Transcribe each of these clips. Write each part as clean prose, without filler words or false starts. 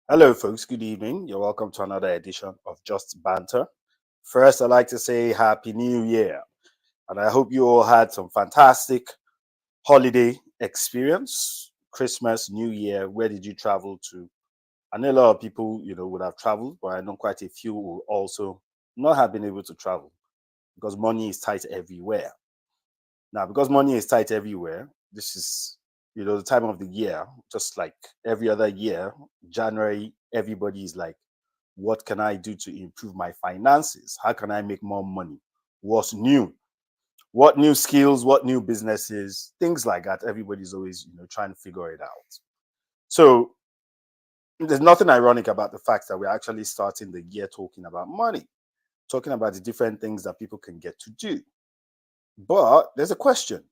Hello, folks. Good evening. You're welcome to another edition of Just Banter. First, I'd like to say Happy New Year. And I hope you all had some fantastic holiday experience. Christmas, New Year. Where did you travel to? I know a lot of people, would have traveled, but I know quite a few will also not have been able to travel because money is tight everywhere. Now, because money is tight everywhere, this is, the time of the year, just like every other year, January, everybody is like, what can I do to improve my finances? How can I make more money? What's new? What new skills? What new businesses? Things like that. Everybody's always, trying to figure it out. So there's nothing ironic about the fact that we're actually starting the year talking about money, talking about the different things that people can get to do. But there's a question.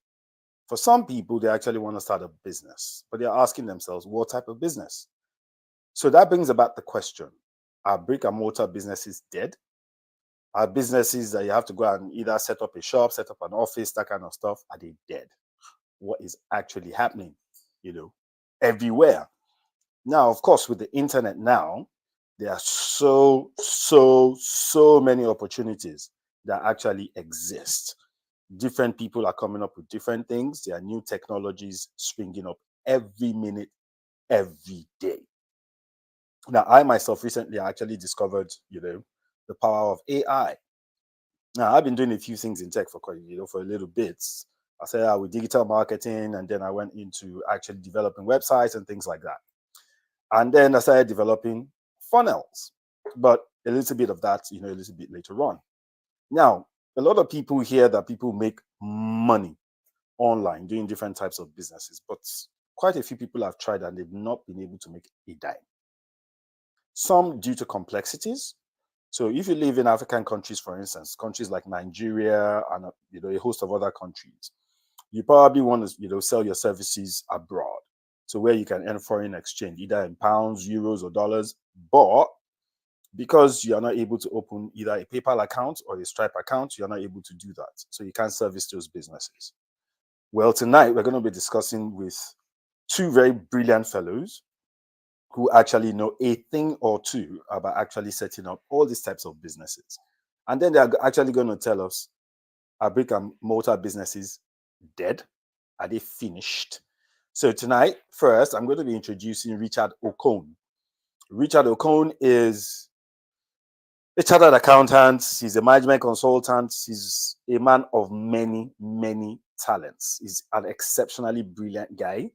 For some people, they actually want to start a business, but they're asking themselves, what type of business? So that brings about the question, are brick and mortar businesses dead? Are businesses that you have to go and either set up a shop, set up an office, that kind of stuff, are they dead? What is actually happening, everywhere? Now, of course, with the internet now, there are so many opportunities that actually exist. Different people are coming up with different things. There are new technologies springing up every minute, every day. Now, I myself recently actually discovered, the power of AI. Now, I've been doing a few things in tech for quite, for a little bit. I started out with digital marketing, and then I went into actually developing websites and things like that. And then I started developing funnels, but a little bit of that, a little bit later on. Now, a lot of people hear that people make money online doing different types of businesses, but quite a few people have tried and they've not been able to make a dime. Some due to complexities. So if you live in African countries, for instance, countries like Nigeria and a host of other countries, you probably want to sell your services abroad. So where you can earn foreign exchange, either in pounds, euros, or dollars, but because you are not able to open either a PayPal account or a Stripe account, you're not able to do that. So you can't service those businesses. Well, tonight we're going to be discussing with two very brilliant fellows who actually know a thing or two about actually setting up all these types of businesses. And then they're actually going to tell us, are brick and mortar businesses dead? Are they finished? So tonight, first, I'm going to be introducing Richard Okon. Richard Okon is a chartered accountant. He's a management consultant. He's a man of many talents. He's an exceptionally brilliant guy,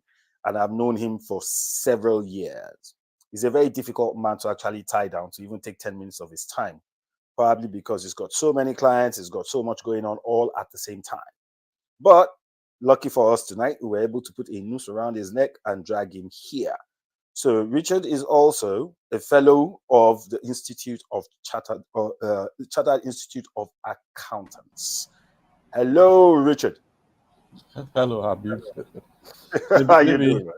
and I've known him for several years. He's a very difficult man to actually tie down, to even take 10 minutes of his time, probably because he's got so many clients, he's got so much going on all at the same time. But lucky for us tonight, we were able to put a noose around his neck and drag him here. So Richard is also a fellow of the Institute of Chartered Institute of Accountants. Hello, Richard. Hello, Habib. How you doing, man?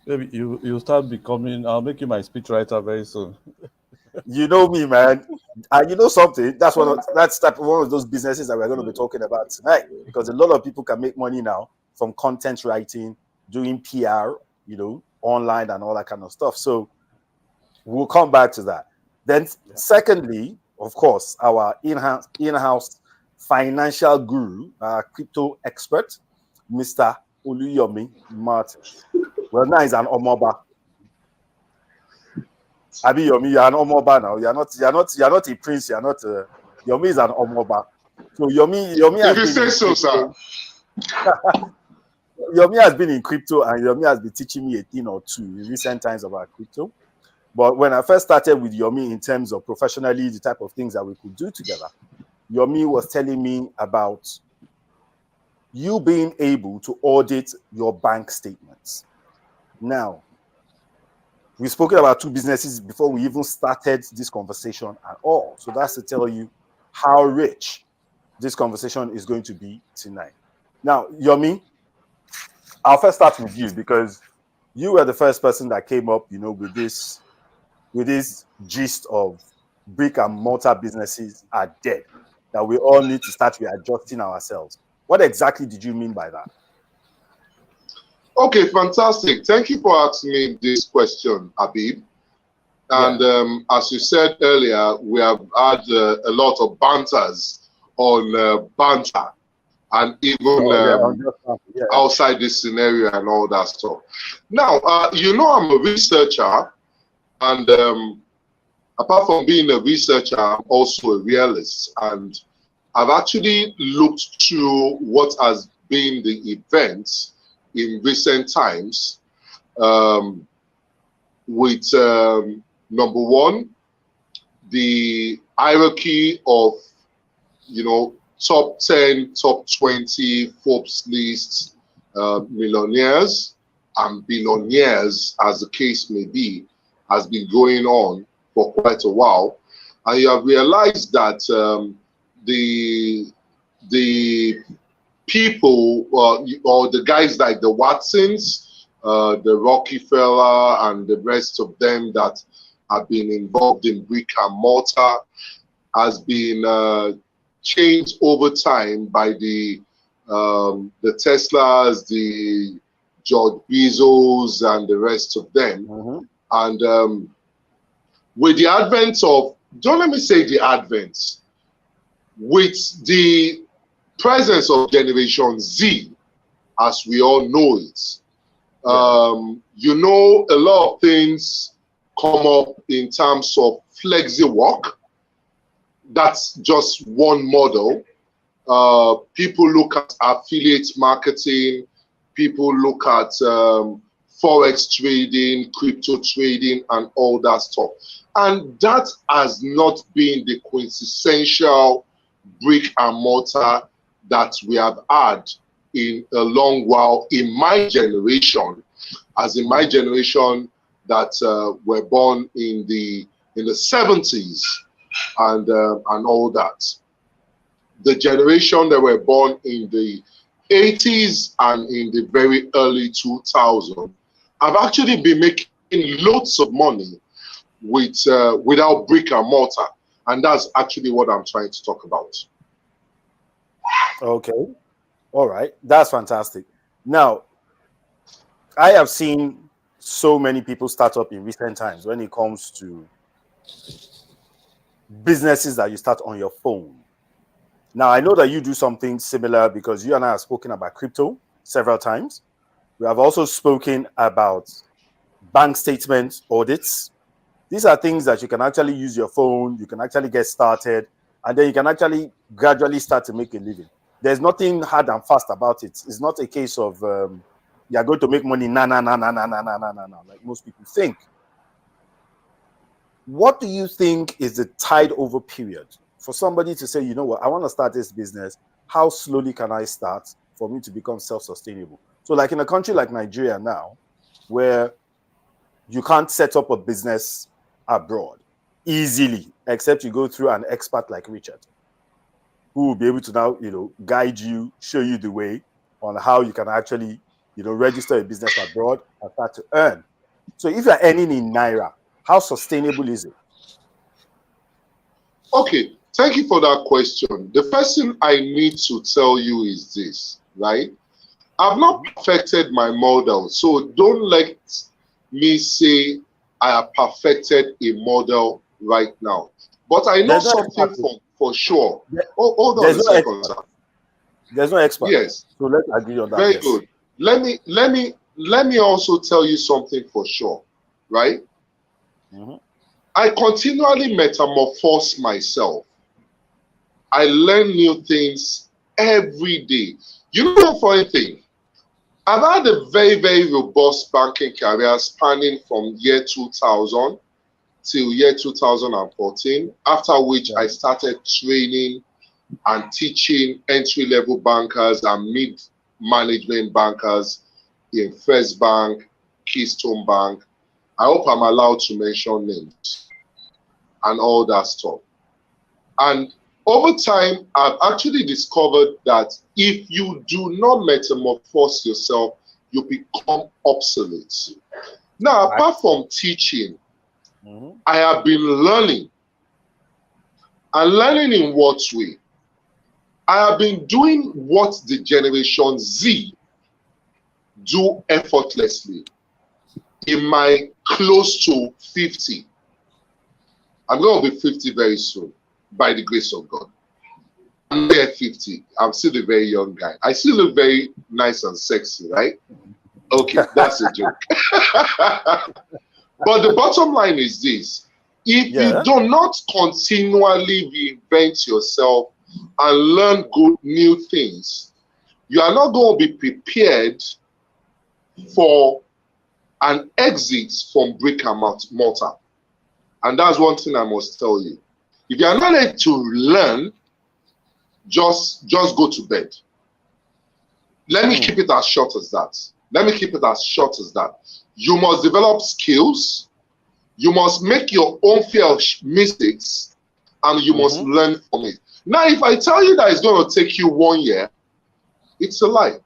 Maybe you start becoming. I'll make you my speechwriter very soon. You know me, man. And you know something? That's one of those businesses that we're going to be talking about tonight. Because a lot of people can make money now from content writing, doing PR, online and all that kind of stuff. So we'll come back to that. Then, secondly, of course, our in-house financial guru, crypto expert, Mr. Oluyomi Martins. Well, now he's an Omoba. Abi Yomi, you're an Omoba now. You're not a prince. You're not. Yomi is an Omoba. So Yomi has if you say so, sir. Yomi has been in crypto, and Yomi has been teaching me a thing or two in recent times about crypto. But when I first started with Yomi in terms of professionally, the type of things that we could do together, Yomi was telling me about you being able to audit your bank statements. Now, we've spoken about two businesses before we even started this conversation at all. So that's to tell you how rich this conversation is going to be tonight. Now, Yomi, I'll first start with you because you were the first person that came up, with this gist of brick and mortar businesses are dead, that we all need to start readjusting ourselves. What exactly did you mean by that? Okay, fantastic. Thank you for asking me this question, Habib. And as you said earlier, we have had a lot of banters on banter, and even outside this scenario and all that stuff. Now, you know, I'm a researcher, and apart from being a researcher, I'm also a realist. And I've actually looked through what has been the events in recent times with number one, the hierarchy of, you know, top 10, top 20 Forbes lists, millionaires and billionaires, as the case may be, has been going on for quite a while. And you have realized that the people or the guys like the Watsons, the Rockefeller, and the rest of them that have been involved in brick and mortar has been changed over time by the Teslas, the George Bezos, and the rest of them. And with the advent of, don't let me say the advent, with the presence of Generation Z, as we all know it, you know, a lot of things come up in terms of flexi work. That's just one model. People look at affiliate marketing. People look at forex trading, crypto trading, and all that stuff. And that has not been the quintessential brick and mortar that we have had in a long while in my generation, as in my generation that were born in the 70s and all that. The generation that were born in the 80s and in the very early 2000s have actually been making loads of money with without brick and mortar, and that's actually what I'm trying to talk about. Okay, all right, that's fantastic. Now, I have seen so many people start up in recent times when it comes to businesses that you start on your phone. Now, I know that you do something similar because you and I have spoken about crypto several times. We have also spoken about bank statement audits. These are things that you can actually use your phone, you can actually get started, and then you can actually gradually start to make a living. There's nothing hard and fast about it. It's not a case of you're going to make money, like most people think. What do you think is the tide over period for somebody to say, you know what, I want to start this business. How slowly can I start for me to become self-sustainable? So like in a country like Nigeria now, where you can't set up a business abroad easily, except you go through an expert like Richard, who will be able to now, you know, guide you, show you the way on how you can actually, you know, register a business abroad and start to earn. So if you're earning in Naira, how sustainable is it? Okay, thank you for that question. The first thing I need to tell you is this, right? I've not perfected my model, so don't let me say I have perfected a model right now. But I know something for sure. Hold on a second, sir. There's no expert. Yes. So let's agree on that. Very good. Let me also tell you something for sure, right? I continually metamorphose myself. I learn new things every day. You know, for anything, I've had a very, very robust banking career spanning from year 2000 till year 2014, after which I started training and teaching entry-level bankers and mid-management bankers in First Bank, Keystone Bank. I hope I'm allowed to mention names and all that stuff. And over time, I've actually discovered that if you do not metamorphose yourself, you become obsolete. Now, apart from teaching, I have been learning. And learning in what way? I have been doing what the Generation Z do effortlessly in my close to 50. I'm going to be 50 very soon, by the grace of God. I'm there 50. I'm still a very young guy. I still look very nice and sexy, right? Okay, that's a joke. But the bottom line is this. If you do not continually reinvent yourself and learn good new things, you are not going to be prepared for an exit from brick and mortar. And that's one thing I must tell you. If you are not ready to learn, just go to bed. Let me keep it as short as that. Let me keep it as short as that. You must develop skills. You must make your own fair of mistakes, and you must learn from it. Now, if I tell you that it's going to take you 1 year, it's a lie.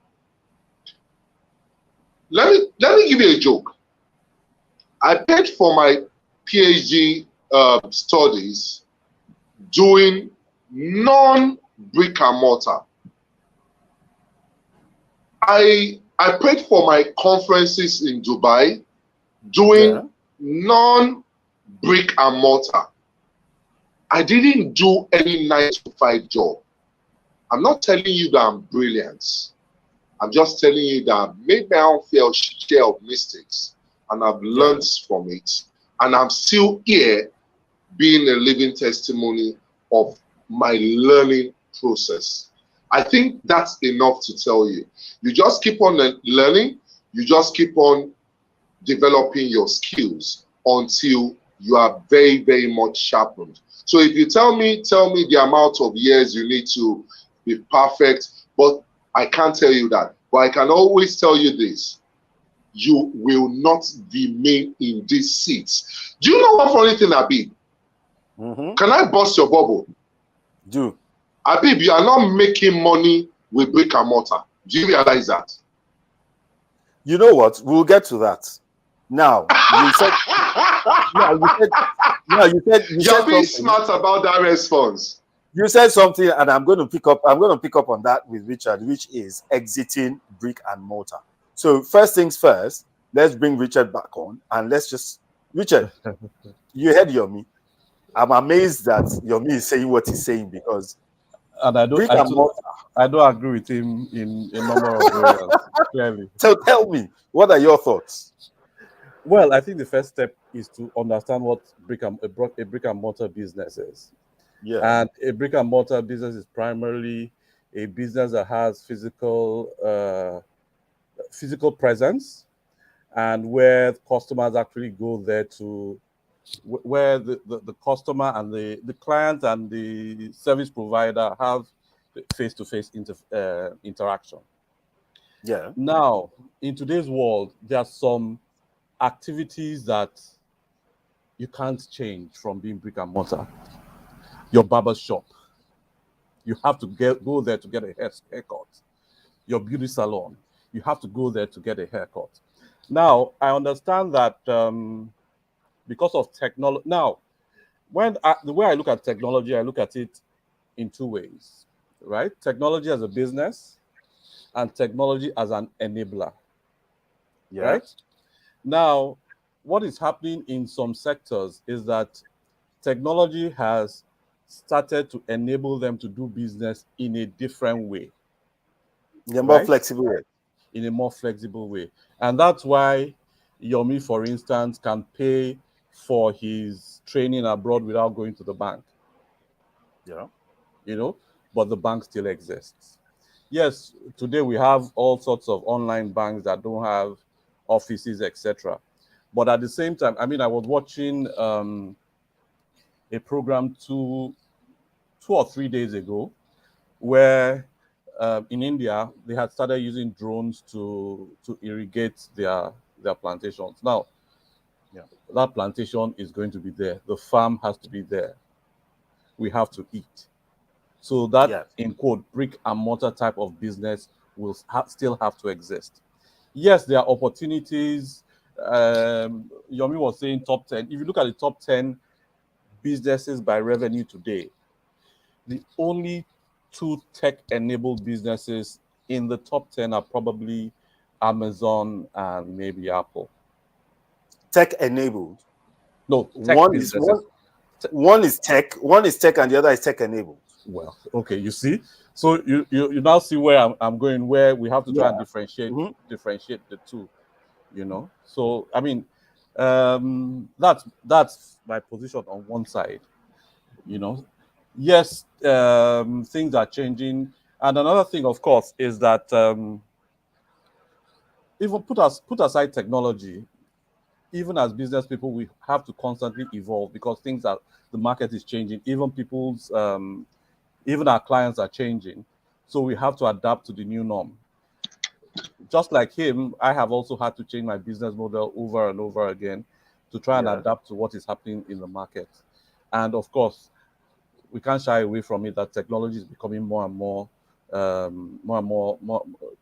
Let me give you a joke. I paid for my PhD studies doing non-brick and mortar. I paid for my conferences in Dubai doing non-brick and mortar. I didn't do any 9-to-5 job. I'm not telling you that I'm brilliant. I'm just telling you that I've made my own fair share of mistakes and I've learned from it. And I'm still here being a living testimony of my learning process. I think that's enough to tell you. You just keep on learning. You just keep on developing your skills until you are very, very much sharpened. So if you tell me the amount of years you need to be perfect, but I can't tell you that. But I can always tell you this. You will not remain in this seat. Do you know what funny thing, Abib? Can I bust your bubble? Do. Abib, you are not making money with brick and mortar. Do you realize that? You know what? We'll get to that. Now, you said, you're being smart about that response. You said something, and I'm going to pick up on that with Richard, which is exiting brick and mortar. So first things first, let's bring Richard back on, and Richard, you heard Yomi. I'm amazed that Yomi is saying what he's saying because and I don't agree with him in a number of areas. Clearly. So tell me, what are your thoughts? Well, I think the first step is to understand what a brick and mortar business is. Yeah. And a brick and mortar business is primarily a business that has physical presence, and where customers actually go there to, where the customer and the client and the service provider have face-to-face interaction. Yeah. Now, in today's world, there are some activities that you can't change from being brick and mortar. Your barber shop, you have to go there to get a haircut. Your beauty salon, you have to go there to get a haircut. Now, I understand that because of technology. Now, the way I look at technology, I look at it in two ways, right? Technology as a business and technology as an enabler, right? Now, what is happening in some sectors is that technology has started to enable them to do business in a different way. In a more flexible way. In a more flexible way. And that's why Yomi, for instance, can pay for his training abroad without going to the bank. Yeah. But the bank still exists. Yes, today we have all sorts of online banks that don't have offices, etc. But at the same time, I was watching a program two or 3 days ago where in India they had started using drones to irrigate their plantations. Now, that plantation is going to be there. The farm has to be there. We have to eat. So that, in quote, brick and mortar type of business will still have to exist. Yes, there are opportunities. Yomi was saying top 10. If you look at the top 10 businesses by revenue today, the only 2 tech-enabled businesses in the top 10 are probably Amazon and maybe Apple. Tech-enabled? No, tech businesses. One is tech, and the other is tech enabled. Well, okay, you see, so you now see where I'm going, where we have to try and differentiate the two, you know. So I mean, that's my position on one side, you know. Yes, things are changing, and another thing, of course, is that even put aside technology, even as business people, we have to constantly evolve because the market is changing. Even even our clients are changing. So we have to adapt to the new norm. Just like him, I have also had to change my business model over and over again to try and adapt to what is happening in the market. And of course, we can't shy away from it that technology is becoming more and more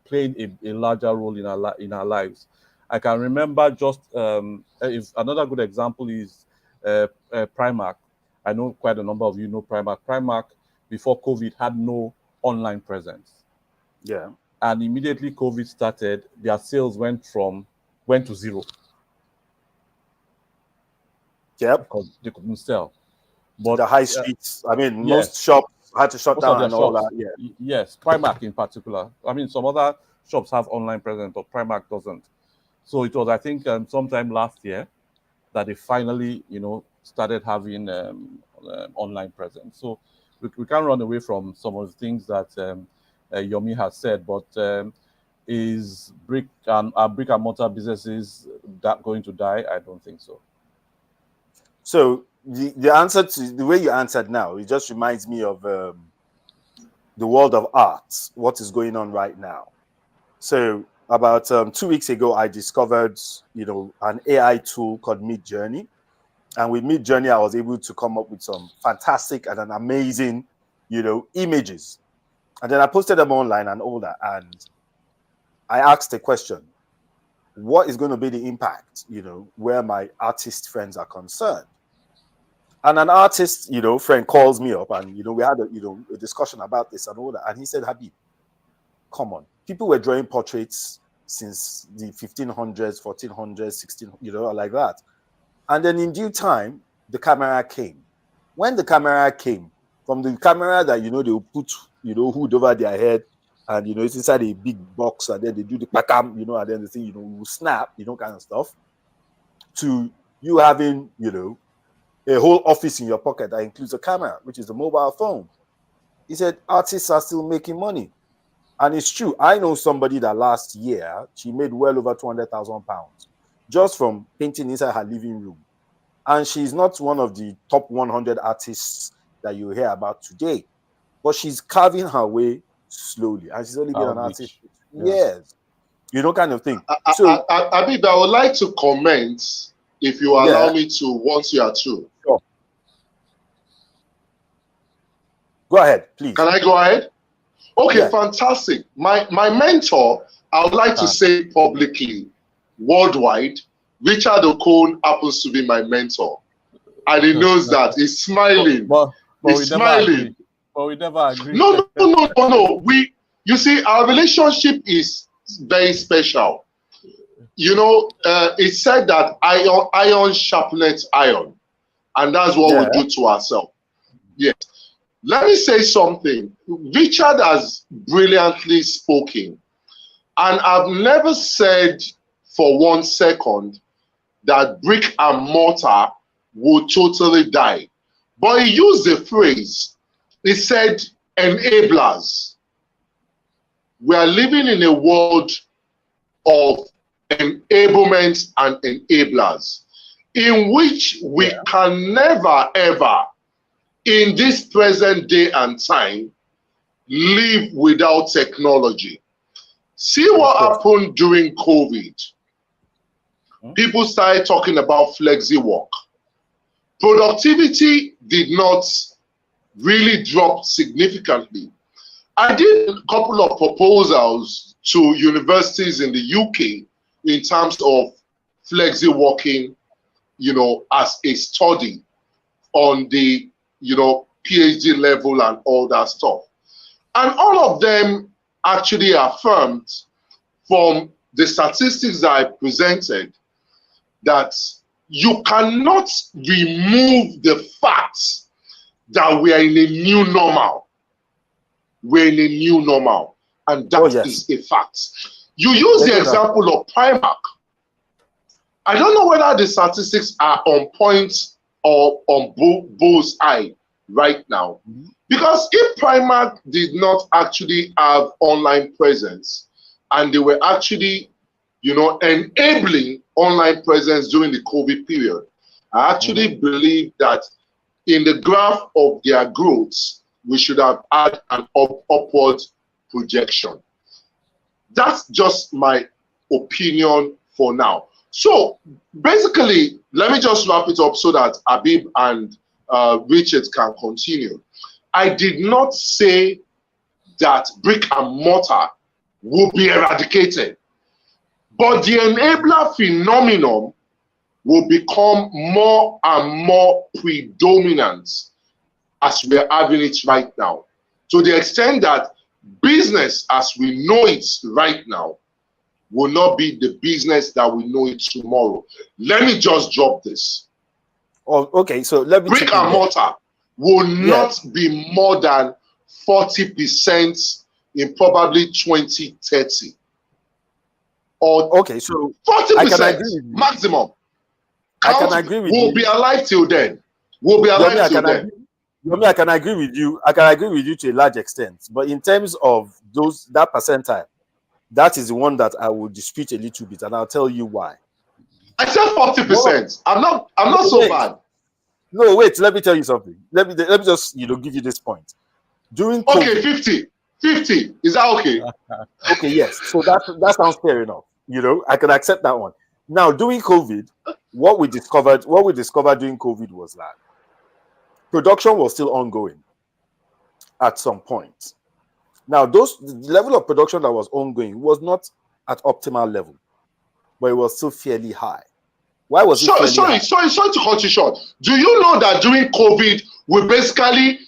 playing a larger role in our lives. I can remember just if another good example is Primark. I know quite a number of you know Primark. Primark before COVID had no online presence. Yeah. And immediately COVID started, their sales went to zero. Yep. Because they couldn't sell. But the high streets, I mean, yes, most shops had to shut down and all shops, that. Yeah. Yes, Primark in particular. I mean, some other shops have online presence, but Primark doesn't. So it was, I think, sometime last year that they finally, started having online presence. So we can't run away from some of the things that Yomi has said, but is brick and mortar businesses that going to die? I don't think so. So the answer to the way you answered now, it just reminds me of the world of art, what is going on right now. So about 2 weeks ago, I discovered, an AI tool called Midjourney. And with Midjourney, I was able to come up with some fantastic and an amazing, images. And then I posted them online and all that. And I asked the question, what is going to be the impact, where my artist friends are concerned? And an artist, friend calls me up and, we had a discussion about this and all that. And he said, Habib, come on. People were drawing portraits since the 1500s, 1400s, 16, like that. And then in due time, the camera came. When the camera came, from the camera that, they will put, hood over their head and, it's inside a big box and then they do the pakam, and then the thing, will snap, kind of stuff, to you having, a whole office in your pocket that includes a camera, which is a mobile phone. He said, artists are still making money. And it's true. I know somebody that last year, she made well over 200,000 pounds just from painting inside her living room. And she's not one of the top 100 artists that you hear about today, but she's carving her way slowly. And she's only been an artist for years, kind of thing. So, Abib, I would like to comment, if you allow me to, once you are through. Sure. Go ahead, please. Can I go ahead? Okay, fantastic. My mentor, I would like to say publicly, worldwide, Richard Okon happens to be my mentor. And he knows that. He's smiling. He's smiling. But we never agree. No. You see, our relationship is very special. It's said that iron sharpens iron. And that's what we do to ourselves. Yes. Let me say something. Richard has brilliantly spoken. And I've never said for 1 second that brick and mortar would totally die. But he used the phrase, he said, enablers. We are living in a world of enablement and enablers, in which we can never, ever, in this present day and time, live without technology. See what happened during COVID. People started talking about flexi work. Productivity did not really drop significantly. I did a couple of proposals to universities in the UK in terms of flexi working, as a study on the, PhD level and all that stuff. And all of them actually affirmed from the statistics that I presented that you cannot remove the fact that we are in a new normal. We're in a new normal, and that is a fact. You use the example of Primark. I don't know whether the statistics are on point or on bull's eye right now. Because if Primark did not actually have online presence, and they were actually, you know, enabling online presence during the COVID period, I actually believe that in the graph of their growth, we should have had an upward projection. That's just my opinion for now. So basically, let me just wrap it up so that Habib and Richard can continue. I did not say that brick and mortar will be eradicated, but the enabler phenomenon will become more and more predominant as we're having it right now, to the extent that business as we know it right now will not be the business that we know it tomorrow. Let me just drop this. Oh, okay, so let me brick and mortar will not be more than 40% in probably 2030. Or okay, so 40% maximum. I can agree with you. We'll be alive till then. We'll be alive till then. I can agree with you. I can agree with you to a large extent. But in terms of that percentile, that is the one that I will dispute a little bit, and I'll tell you why. I said 40%. I'm not so bad. No, wait, let me tell you something. Let me just give you this point. During COVID, 50. Is that okay? Okay, yes. So that sounds fair enough. I can accept that one. Now, during COVID, what we discovered during COVID was that production was still ongoing at some point. Now, the level of production that was ongoing was not at optimal level, but it was still fairly high. Why was it fairly high? Sorry to cut you short. Do you know that during COVID, we basically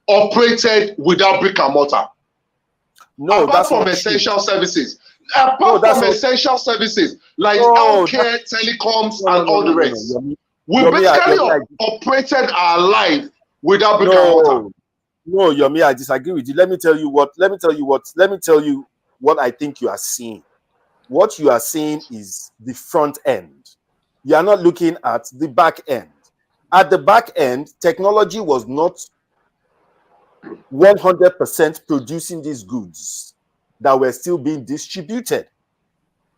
operated without brick and mortar? No, apart from essential services. Apart from essential services like healthcare, telecoms, and all the rest. We basically operated our life without brick and mortar. No, Yomi, I disagree with you. Let me tell you what I think you are seeing. What you are seeing is the front end. You are not looking at the back end. At the back end, technology was not 100% producing these goods that were still being distributed.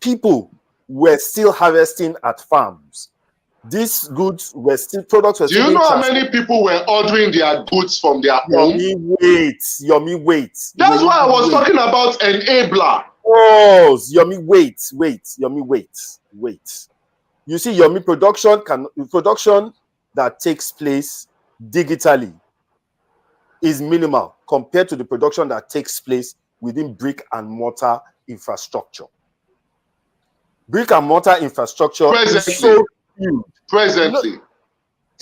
People were still harvesting at farms. These goods were still products. Do you know how many people were ordering their goods from their home? Yomi, wait. That's why I was talking about enabler. Oh, Yomi, wait. You see, Yomi, production that takes place digitally is minimal compared to the production that takes place within brick and mortar infrastructure. Brick and mortar infrastructure is so huge. Presently.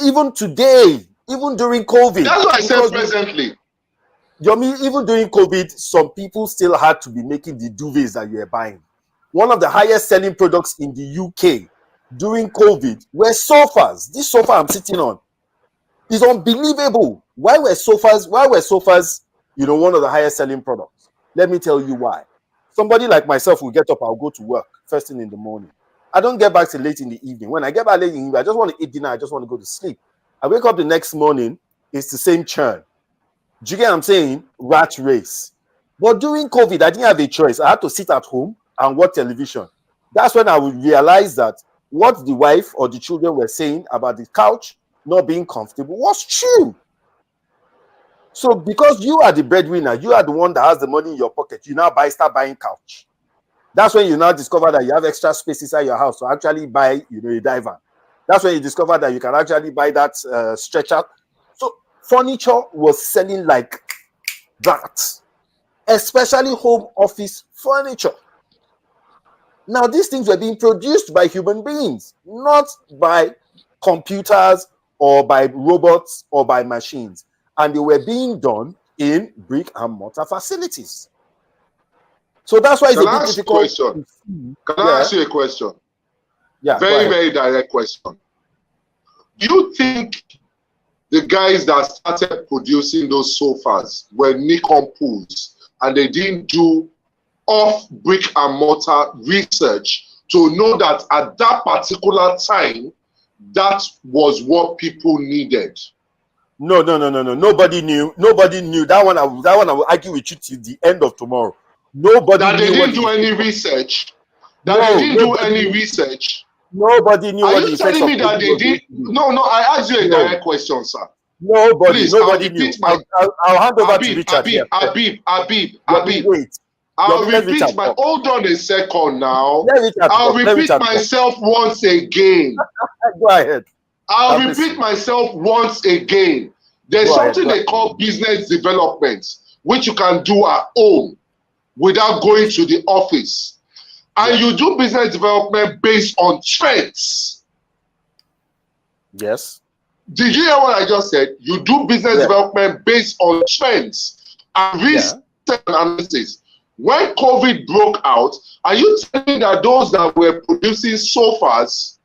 Even today, even during COVID. That's why I said presently. Yomi, even during COVID, some people still had to be making the duvets that you are buying. One of the highest selling products in the UK during COVID were sofas. This sofa I'm sitting on is unbelievable. Why were sofas, one of the highest selling products? Let me tell you why. Somebody like myself will get up, I'll go to work first thing in the morning. I don't get back till late in the evening. When I get back late in the evening, I just want to eat dinner. I just want to go to sleep. I wake up the next morning, it's the same churn. Do you get what I'm saying? Rat race. But during COVID, I didn't have a choice. I had to sit at home and watch television. That's when I would realize that what the wife or the children were saying about the couch not being comfortable was true. So because you are the breadwinner, you are the one that has the money in your pocket, you now start buying couch. That's when you now discover that you have extra space inside your house to actually buy, a divan. That's when you discover that you can actually buy that stretcher. So furniture was selling like that, especially home office furniture. Now, these things were being produced by human beings, not by computers or by robots or by machines. And they were being done in brick and mortar facilities. So that's why it's a bit difficult. Can I ask you a question? Yeah, very, very direct question. Do you think the guys that started producing those sofas were Nikon pools and they didn't do off brick and mortar research to know that at that particular time, that was what people needed? No. Nobody knew. Nobody knew that one. That one I will argue with you till the end of tomorrow. Nobody That they knew didn't do any research. That No, they didn't do any nobody, research. nobody knew Are what the you effects telling of me that COVID they was going did? to be. No, I asked you a No, direct question, sir. nobody, Please, I'll nobody knew. repeat my I'll hand over to Abib, Richard here. Yomi, wait. I'll Yomi, let repeat Richard my. talk. Hold on a second now. Let Richard I'll talk. Let repeat Richard talk. myself once again. Go ahead. I'll I'm repeat listening. myself once again. There's Go ahead. something Go they ahead. call business development, which you can do at home without going to the office. And Yeah. you do business development based on trends. Yes. Did you hear what I just said? You do business Yeah. development based on trends and research and analysis. When COVID broke out, are you telling me that those that were producing sofas,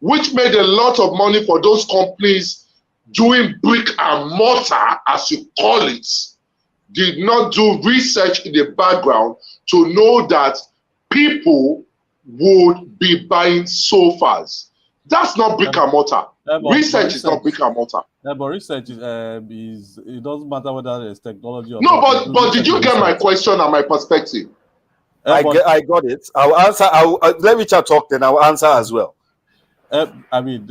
which made a lot of money for those companies doing brick and mortar, as you call it, did not do research in the background to know that people would be buying sofas? That's not brick and mortar. Research is not brick and mortar. Yeah, but research is it doesn't matter whether it's technology or No, not. but did you get my question and my perspective? I got it. I'll answer. Let Richard talk, then I'll answer as well. I mean,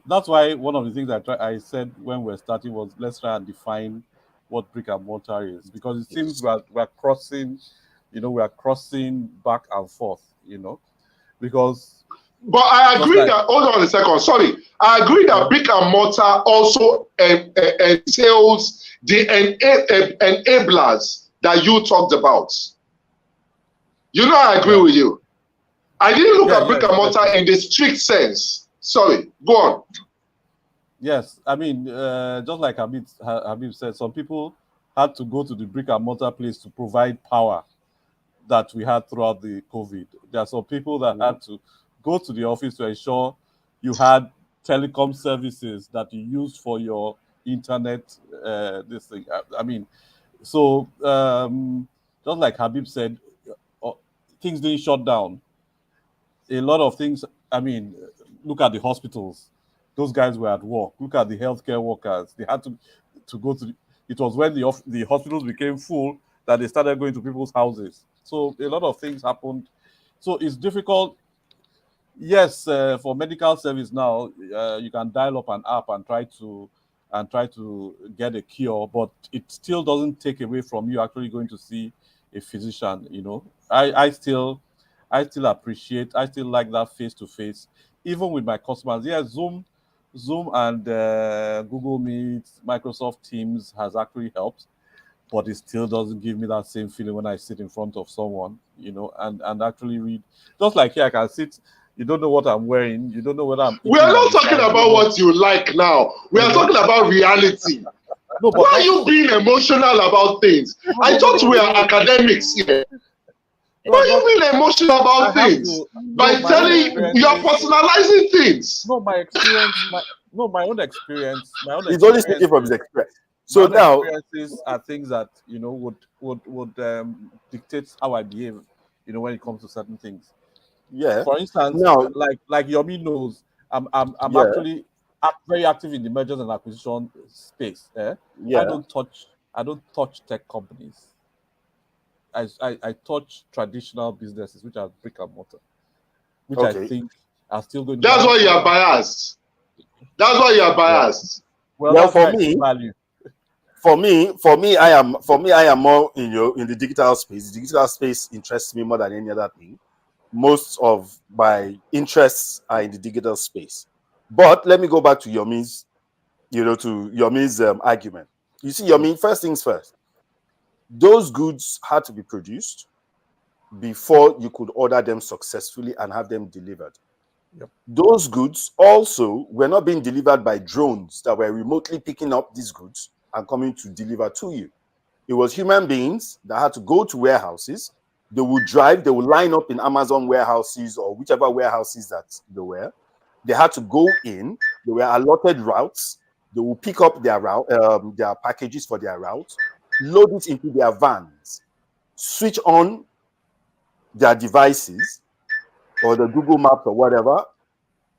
that's why one of the things I said when we're starting was let's try and define what brick and mortar is, because it seems we're crossing, we are crossing back and forth, because. But I agree that, hold on a second, sorry. I agree that brick and mortar also entails the enablers that you talked about. I agree with you. I didn't look at brick and mortar in the strict sense. Sorry, go on. Yes, I mean, just like Habib said, some people had to go to the brick and mortar place to provide power that we had throughout the COVID. There are some people that had to go to the office to ensure you had telecom services that you used for your internet, this thing. I mean, so just like Habib said, things didn't shut down. A lot of things, I mean, look at the hospitals. Those guys were at work. Look at the healthcare workers. They had to go to it was when the hospitals became full that they started going to people's houses. So a lot of things happened. So it's difficult. Yes, for medical service now, you can dial up an app and try to get a cure, but it still doesn't take away from you actually going to see a physician. I still appreciate. I still like that face to face, even with my customers. Yeah, Zoom and Google Meet, Microsoft Teams has actually helped, but it still doesn't give me that same feeling when I sit in front of someone, and actually read. Just like here, I can sit. You don't know what I'm wearing. You don't know whether I'm. We are not talking about what you like now. We are talking about reality. No, but why are you being emotional about things? I thought we are academics here. Why are you being emotional about things? By telling you're personalizing things. No, my experience. My own experience. He's only speaking from his experience. So now, experiences are things that would dictate how I behave. When it comes to certain things. Yeah. For instance, now, like Yomi knows, I'm actually very active in the mergers and acquisition space. Yeah. I don't touch tech companies. I touch traditional businesses, which are brick and mortar, which I think are still going to. That's why you are biased. That's why you are biased. Well, for me, value. For me, I am more in the digital space. The digital space interests me more than any other thing. Most of my interests are in the digital space. But let me go back to Yomi's, argument. You see, Yomi, first things first. Those goods had to be produced before you could order them successfully and have them delivered. Yep. Those goods also were not being delivered by drones that were remotely picking up these goods and coming to deliver to you. It was human beings that had to go to warehouses, They would drive, they would line up in Amazon warehouses or whichever warehouses that they were. They had to go in, they were allotted routes, they will pick up their packages for their route, load it into their vans, switch on their devices or the Google Maps or whatever,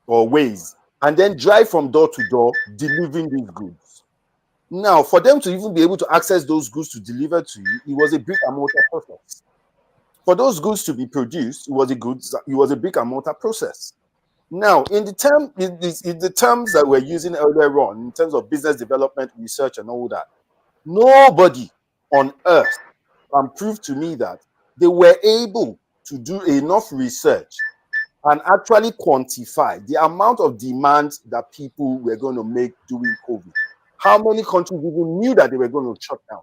or Waze, and then drive from door to door delivering these goods. Now, for them to even be able to access those goods to deliver to you, it was a brick and mortar process. For those goods to be produced, it was a brick and mortar process. Now, in the terms that we're using earlier on, in terms of business development, research, and all that, nobody on earth can prove to me that they were able to do enough research and actually quantify the amount of demand that people were going to make during COVID. How many countries even knew that they were going to shut down?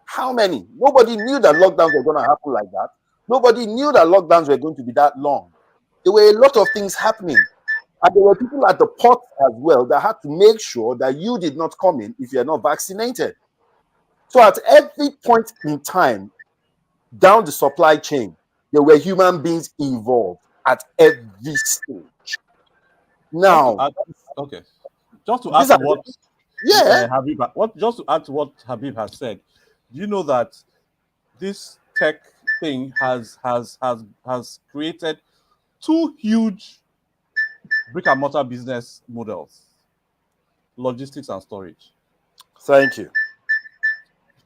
How many? Nobody knew that lockdowns were going to happen like that. Nobody knew that lockdowns were going to be that long. There were a lot of things happening. And there were people at the port as well that had to make sure that you did not come in if you're not vaccinated. So at every point in time, down the supply chain, there were human beings involved at every stage. Now, just to add to what just to add to what Habib has said, do you know that this tech thing has created two huge brick and mortar business models: logistics and storage. Thank you.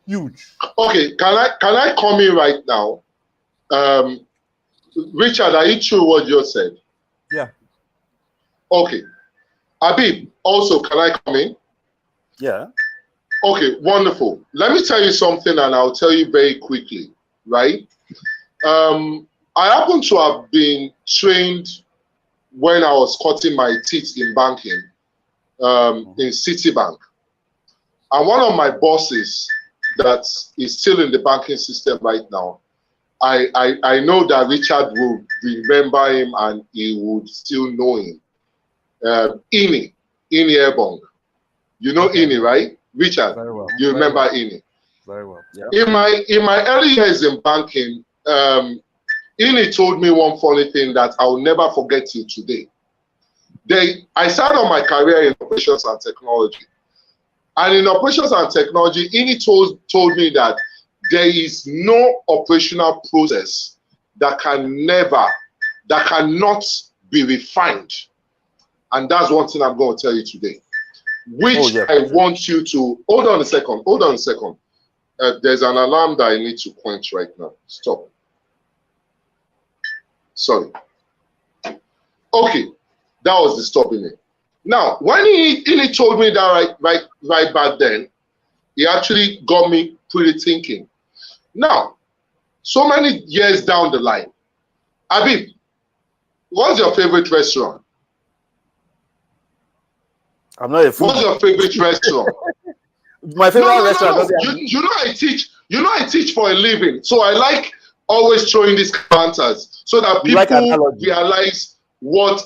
Huge. Okay, can I come in right now? Richard, are you true what you said? Yeah. Okay. Habib, also, can I come in? Yeah. Okay, wonderful. Let me tell you something, and I'll tell you very quickly, right? I happen to have been trained when I was cutting my teeth in banking, in Citibank. And one of my bosses that is still in the banking system right now, I know that Richard would remember him and he would still know him. Ini Ebong. You know Ini, right? Richard, Very well. you remember Ini. Very well. Yeah. In my early years in banking, Ini told me one funny thing that I'll never forget till today. I started on my career in operations and technology. And in operations and technology, Ini told me that there is no operational process that cannot be refined. And that's one thing I'm going to tell you today. I want you to hold on a second. There's an alarm that I need to quench right now. Stop. Sorry. Okay, that was disturbing me. Now, when he told me that right back then, he actually got me pretty thinking. Now, so many years down the line, Habib, what's your favorite restaurant? I'm not a food. What's your favorite restaurant? My favorite restaurant. You know I teach. You know I teach for a living, so I like always throwing these answers so that people realize what.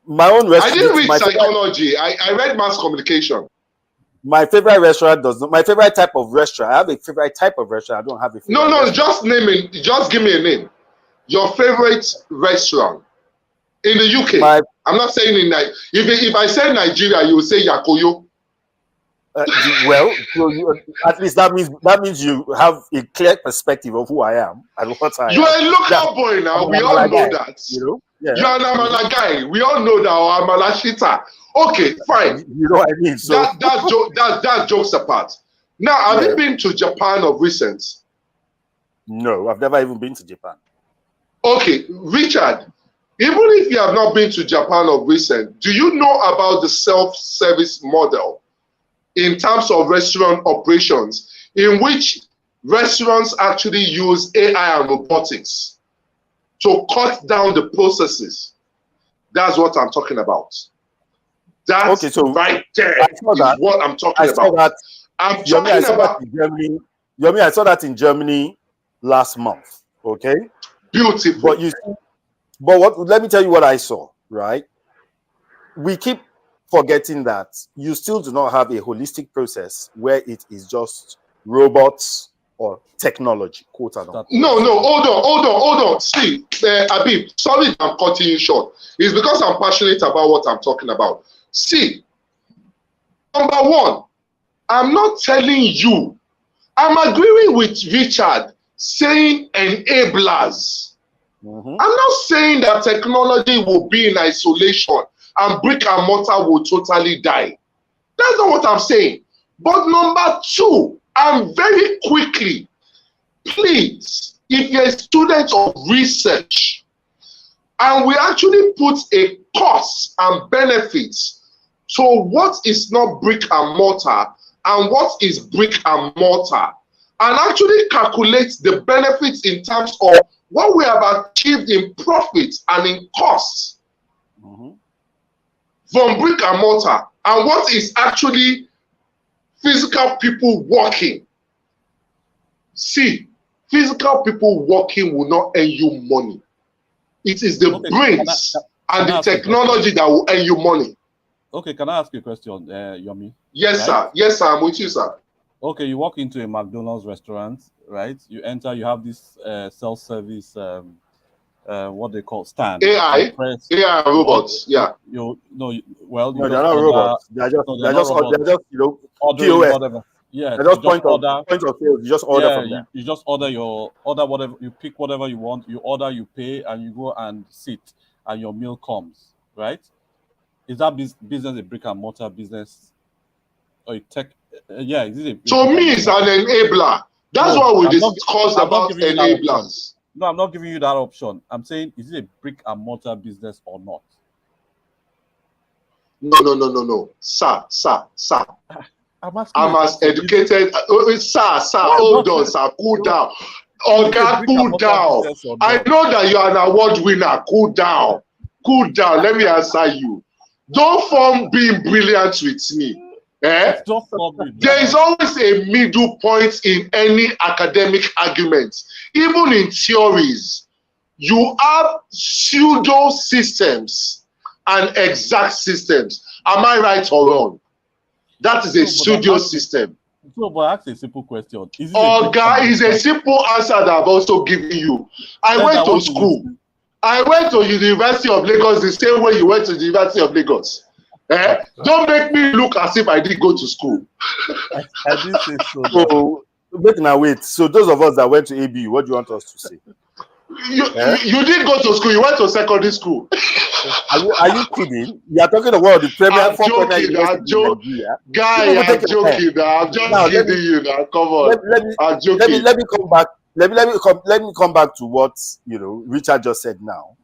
My own restaurant. I didn't read psychology. I read mass communication. My favorite restaurant does not. My favorite type of restaurant. I have a favorite type of restaurant. I don't have a favorite. No, restaurant. just name it. Just give me a name. Your favorite restaurant in the UK. I'm not saying in Nigeria. If I say Nigeria, you will say Yakoyo. Well, at least that means you have a clear perspective of who I am and what I am. You're a local boy now. We all know that. You know? Yeah. You're an Amala guy. We all know that. Or Amala Shita. Okay, fine. You know what I mean? So that's jokes apart. Now, have you been to Japan of recent? No, I've never even been to Japan. Okay, Richard, even if you have not been to Japan of recent, do you know about the self-service model in terms of restaurant operations, in which restaurants actually use AI and robotics to cut down the processes? That's what I'm talking about. That's okay, so right there is what I'm talking about. I'm talking about in Germany. Yomi, I saw that in Germany last month. Okay. Beautiful. But you see, let me tell you what I saw, right? We keep forgetting that you still do not have a holistic process where it is just robots or technology, quote unquote. No, hold on. See, Abib, sorry I'm cutting you short. It's because I'm passionate about what I'm talking about. See, number one, I'm not telling you. I'm agreeing with Richard saying enablers. I'm not saying that technology will be in isolation and brick and mortar will totally die. That's not what I'm saying. But number two, and very quickly, please, if you're a student of research and we actually put a cost and benefits to what is not brick and mortar and what is brick and mortar, and actually calculate the benefits in terms of what we have achieved in profits and in costs from brick and mortar and what is actually physical people working. See, physical people working will not earn you money. It is the brains and the technology that will earn you money. Okay, can I ask you a question, Yomi? Yes, right? Sir. Yes, sir. I'm with you, sir. Okay, you walk into a McDonald's restaurant, right? You enter, you have this self-service, what they call stand. AI robots, yeah. No, they're not robots. They're just ordering POS. whatever. Yeah, they're just point of sale. You just order from there. You just order whatever, you pick whatever you want, you order, you pay, and you go and sit, and your meal comes, right? Is that business a brick and mortar business? Or a tech? Yeah, is it to me, it's an enabler. That's why we discussed about enablers. No, I'm not giving you that option. I'm saying, is it a brick and mortar business or not? No. Sir. I'm as educated. Sir, hold on, sir. Cool down. Okay, cool down. I know that you are an award winner. Cool down. Let me answer you. Don't form being brilliant with me. There is always a middle point in any academic argument. Even in theories, you have pseudo systems and exact systems. Am I right or wrong? That is a pseudo system. So, but ask a simple question. Is a simple answer that I've also given you. I went to school. I went to University of Lagos the same way you went to the University of Lagos. Don't make me look as if I did go to school. I didn't say so. Wait. So those of us that went to ABU, what do you want us to say? You did go to school. You went to secondary school. Are you kidding? You are talking about the premier. I'm joking. I'm joking. I'm just kidding you now. Come on. I'm joking. Let me come back. Let me come back to what Richard just said now,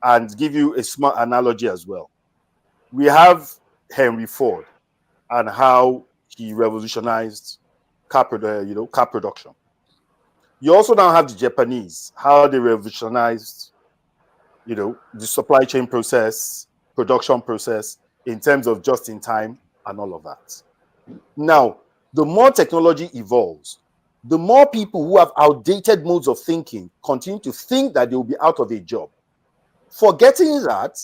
and give you a small analogy as well. We have Henry Ford and how he revolutionized car production. You also now have the Japanese, how they revolutionized, the supply chain process, production process in terms of just in time and all of that. Now, the more technology evolves, the more people who have outdated modes of thinking continue to think that they will be out of a job. Forgetting that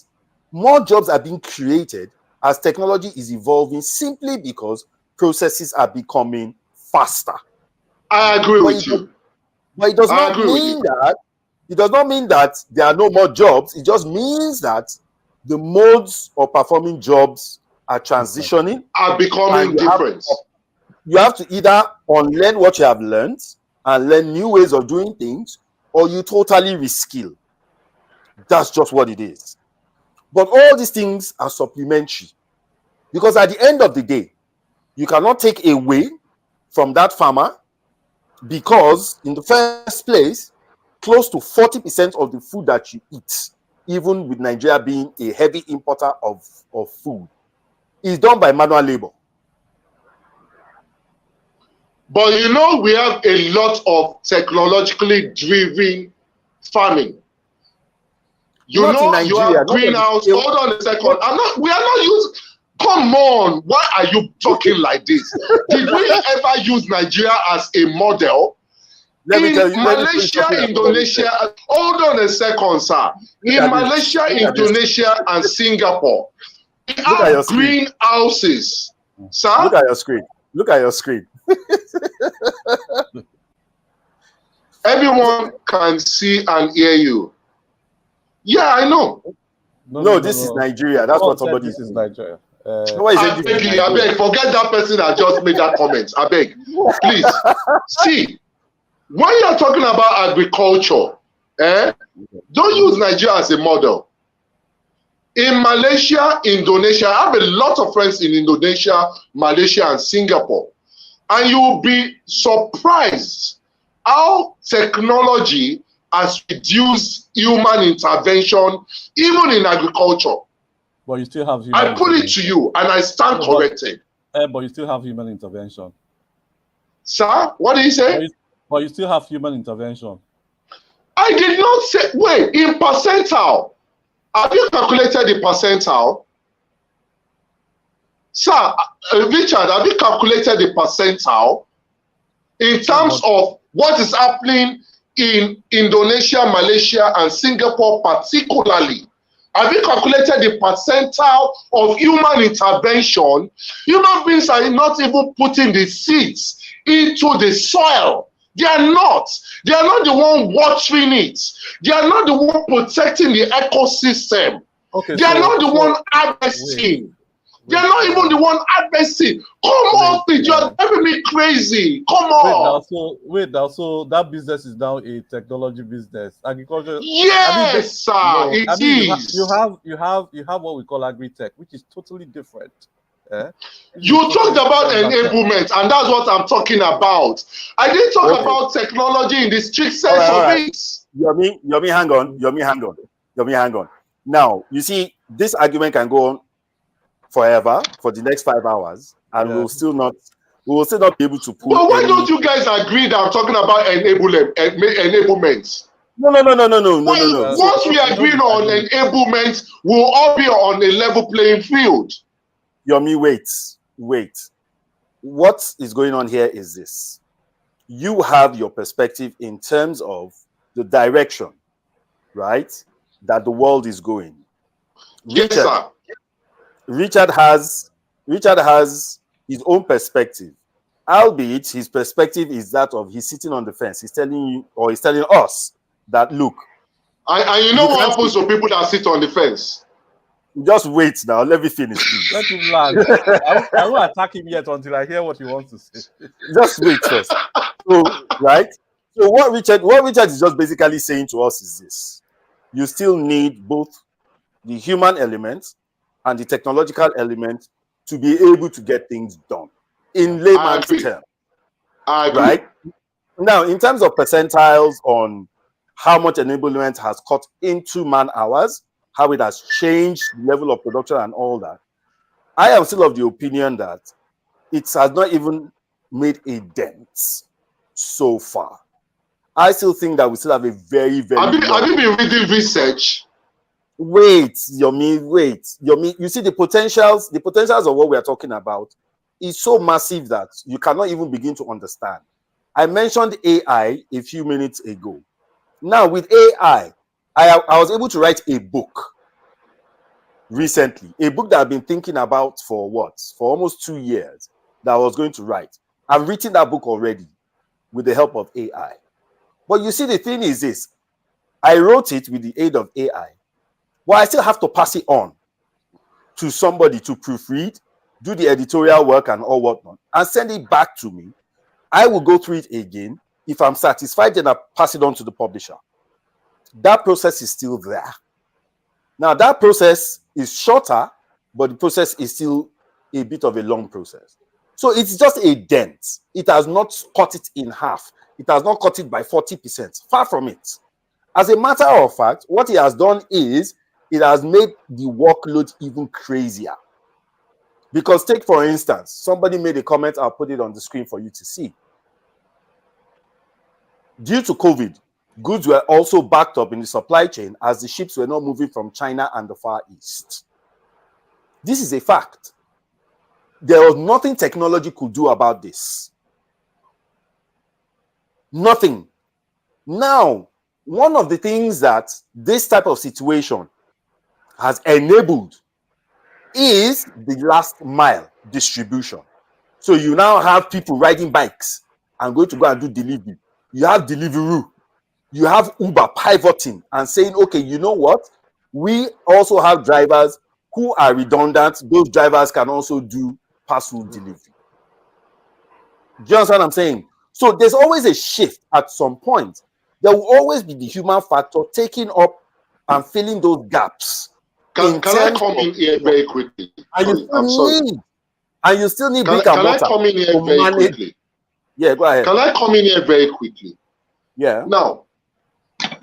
more jobs are being created as technology is evolving simply because processes are becoming faster. I agree with you. But it does not mean that there are no more jobs. It just means that the modes of performing jobs are transitioning, are becoming different. You have to either unlearn what you have learned and learn new ways of doing things, or you totally reskill. That's just what it is. But all these things are supplementary, because at the end of the day, you cannot take away from that farmer, because in the first place, close to 40% of the food that you eat, even with Nigeria being a heavy importer of food, is done by manual labor. But we have a lot of technologically driven farming. You have greenhouse. Hold on a second. We are not using. Come on. Why are you talking like this? Did we ever use Nigeria as a model? Malaysia, Indonesia. Hold on a second, sir. In Malaysia, Indonesia, and Singapore, we have greenhouses. Sir? Look at your screen. Everyone can see and hear you. Yeah, I know. No, this is Nigeria. That's what somebody This is Nigeria. I beg, forget that person that just made that comment. I beg, please. See, when you're talking about agriculture, don't use Nigeria as a model. In Malaysia, Indonesia, I have a lot of friends in Indonesia, Malaysia, and Singapore. And you'll be surprised how technology has reduced human intervention, even in agriculture. But you still have human I put it to you, and I stand corrected. But you still have human intervention. Sir, what did you say? But you still have human intervention. I did not say, wait, in percentile. Have you calculated the percentile? Sir, Richard, have you calculated the percentile in terms of what is happening in Indonesia, Malaysia, and Singapore particularly? Have you calculated the percentile of human intervention? Human beings are not even putting the seeds into the soil. They are not. They are not the one watering it. They are not the one protecting the ecosystem. Okay, they are not the one harvesting. They are not even the one harvesting. Come on, you're driving me crazy. Come on. Wait now, so that business is now a technology business. Agriculture. Yes, sir. It is. You have what we call agri-tech, which is totally different. You talked about enablement, and that's what I'm talking about. I didn't talk about technology in the strict sense of it. Yomi, hang on. Now, you see, this argument can go on forever for the next 5 hours, and we will still not be able to pull. But why don't you guys agree that I'm talking about enablement? No. Once we agree on enablement, we'll all be on a level playing field. Yomi, wait. What is going on here is this. You have your perspective in terms of the direction, right, that the world is going. Yes, sir. Richard has his own perspective, albeit his perspective is that of he's sitting on the fence. He's telling you, or he's telling us that, look. And you know what happens to people that sit on the fence? Just wait now. Let me finish, please. Let him land. I won't attack him yet until I hear what he wants to say. Just wait first. So, right? So what Richard is just basically saying to us is this. You still need both the human element and the technological element to be able to get things done in layman's terms. Right? Now, in terms of percentiles on how much enablement has cut into man hours, how it has changed the level of production and all that, I am still of the opinion that it has not even made a dent so far. I still think that we still have a very, very... Have you been reading research? Wait, Yomi, you see the potentials of what we are talking about is so massive that you cannot even begin to understand. I mentioned AI a few minutes ago. Now, with AI, I was able to write a book recently, a book that I've been thinking about for almost 2 years that I was going to write. I've written that book already with the help of AI. But you see, the thing is this, I wrote it with the aid of AI, but I still have to pass it on to somebody to proofread, do the editorial work and all whatnot, and send it back to me. I will go through it again. If I'm satisfied, then I pass it on to the publisher. That process is still there. Now, that process is shorter, but the process is still a bit of a long process. So it's just a dent. It has not cut it in half. It has not cut it by 40%. Far from it. As a matter of fact, what it has done is it has made the workload even crazier. Because take, for instance, somebody made a comment, I'll put it on the screen for you to see. Due to COVID, goods were also backed up in the supply chain as the ships were not moving from China and the Far East. This is a fact. There was nothing technology could do about this. Nothing. Now, one of the things that this type of situation has enabled is the last mile distribution. So you now have people riding bikes and going to go and do delivery. You have Deliveroo you have Uber pivoting and saying, okay, you know what? We also have drivers who are redundant. Those drivers can also do parcel delivery. Do you understand what I'm saying? So there's always a shift at some point. There will always be the human factor taking up and filling those gaps. Can I come in here very quickly? And you still need brick and mortar. Can I come in here very quickly? Yeah, go ahead. Can I come in here very quickly? Yeah. Now,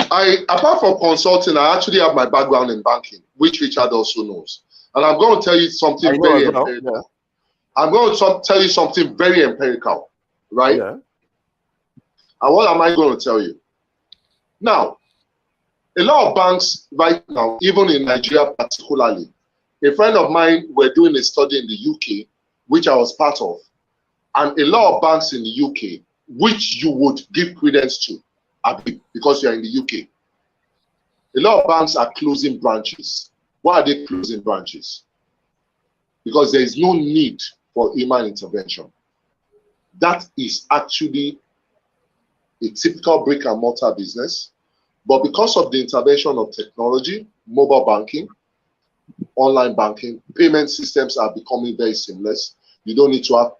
apart from consulting, I actually have my background in banking, which Richard also knows. And I'm going to tell you something very empirical. Yeah. I'm going to tell you something very empirical, right? Yeah. And what am I going to tell you? Now, a lot of banks right now, even in Nigeria particularly, a friend of mine were doing a study in the UK, which I was part of, and a lot of banks in the UK, which you would give credence to, because you're in the UK. A lot of banks are closing branches. Why are they closing branches? Because there is no need for human intervention. That is actually a typical brick and mortar business. But because of the intervention of technology, mobile banking, online banking, payment systems are becoming very seamless. You don't need to have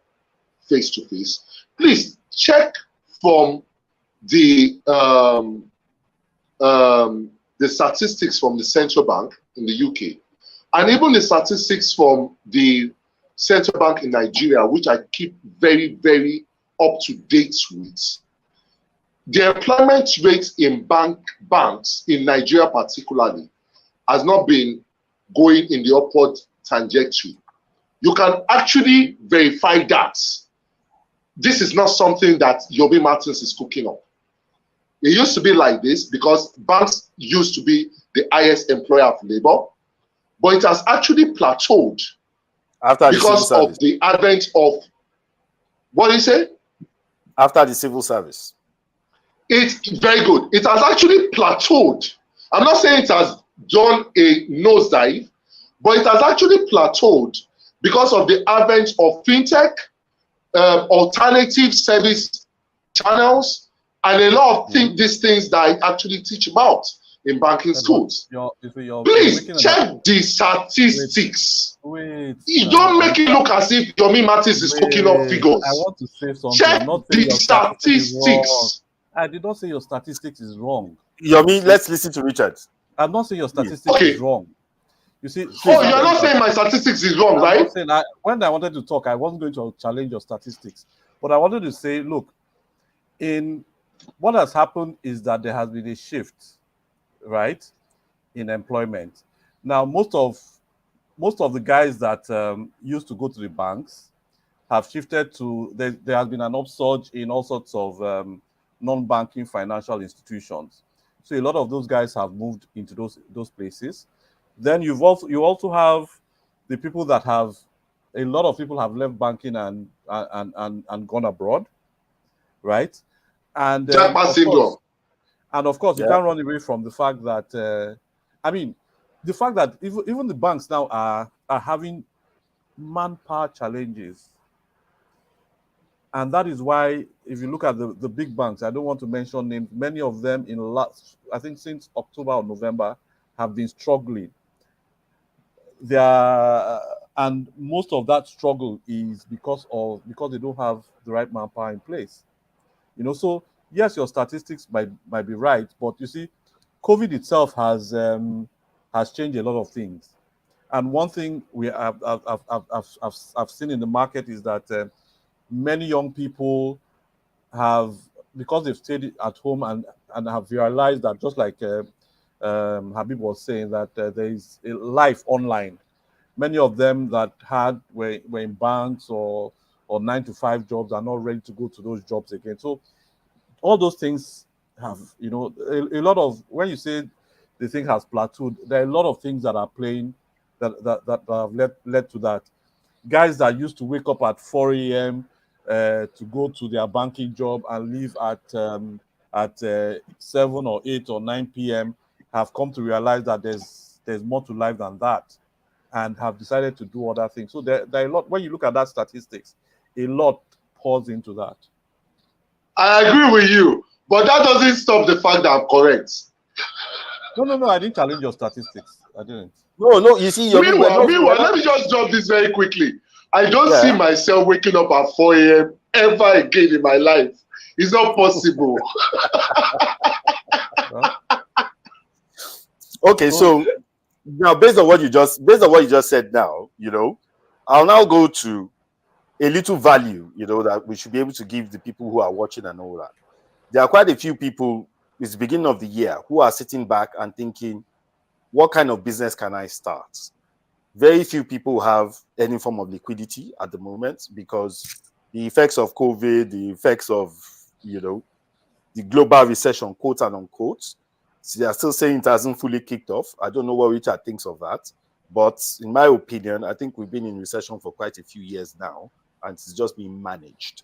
face-to-face. Please check from the statistics from the central bank in the UK, and even the statistics from the central bank in Nigeria, which I keep very, very up to date with. The employment rate in banks in Nigeria particularly has not been going in the upward trajectory. You can actually verify that. This is not something that Oluyomi Martins is cooking up. It used to be like this because banks used to be the highest employer of labor, but it has actually plateaued because of the advent of, what do you say? After the civil service. It's very good. It has actually plateaued. I'm not saying it has done a nosedive, but it has actually plateaued because of the advent of fintech, alternative service channels, and a lot of these things that I actually teach about in banking schools. Please check the statistics. You don't make it look as if Oluyomi Martins is cooking up figures. I want to say something. Check the statistics. I did not say your statistics is wrong. Yomi, let's listen to Richard. I'm not saying your statistics is wrong. You see, you're not saying my statistics is wrong, right? When I wanted to talk, I wasn't going to challenge your statistics, but I wanted to say, look, in what has happened is that there has been a shift, right, in employment. Now, most of the guys that used to go to the banks have shifted to. There has been an upsurge in all sorts of non-banking financial institutions. So a lot of those guys have moved into those places. Then you also have the people that have, a lot of people have left banking and gone abroad, right? And of course, you can't run away from the fact that the fact that even the banks now are having manpower challenges. And that is why, if you look at the big banks, I don't want to mention names, many of them I think since October or November, have been struggling. And most of that struggle is because they don't have the right manpower in place. So yes, your statistics might be right, but you see, COVID itself has changed a lot of things. And one thing I've seen in the market is that many young people have, because they've stayed at home and have realized that, just like Habib was saying, that there is a life online. Many of them that were in banks or 9-to-5 jobs are not ready to go to those jobs again. So all those things have, a lot of, when you say the thing has plateaued, there are a lot of things that are playing that have led to that. Guys that used to wake up at 4 a.m. To go to their banking job and leave at 7 or 8 or 9 p.m. have come to realize that there's more to life than that, and have decided to do other things. So there are a lot. When you look at that statistics, a lot pours into that. I agree with you, But that doesn't stop the fact that I'm correct. No, I didn't challenge your statistics. I didn't. No, you see, Yomi, Meanwhile, let me just drop this very quickly. I don't see myself waking up at 4 a.m. ever again in my life. It's not possible. Okay, so now based on what you just said now, I'll now go to a little value, that we should be able to give the people who are watching and all that. There are quite a few people, it's the beginning of the year, who are sitting back and thinking, what kind of business can I start? Very few people have any form of liquidity at the moment because the effects of COVID, the effects of, the global recession, quote and unquote, so they are still saying it hasn't fully kicked off. I don't know what Richard thinks of that. But in my opinion, I think we've been in recession for quite a few years now, and it's just being managed.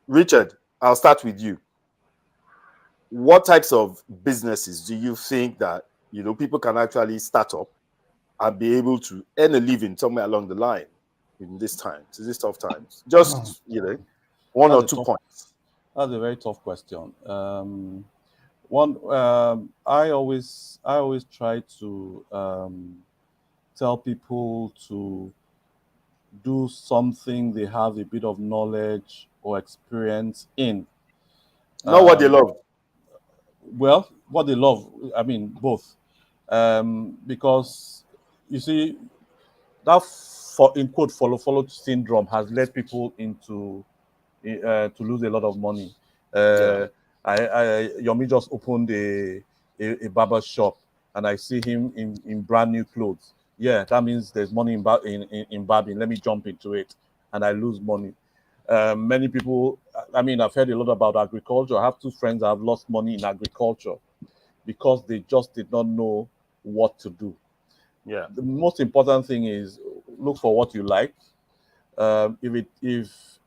Richard, I'll start with you. What types of businesses do you think that, people can actually start up and be able to earn a living somewhere along the line in this tough times? Just, one or 2 points. That's a very tough question. I always try to tell people to do something they have a bit of knowledge or experience in. Not what they love. Well, what they love, I mean, both. Because you see, that in quote follow syndrome has led people into to lose a lot of money. Yomi just opened a barber shop, and I see him in brand new clothes. Yeah, that means there's money in barbing. Let me jump into it, and I lose money. Many people, I mean, I've heard a lot about agriculture. I have 2 friends that have lost money in agriculture because they just did not know what to do. Yeah. The most important thing is look for what you like.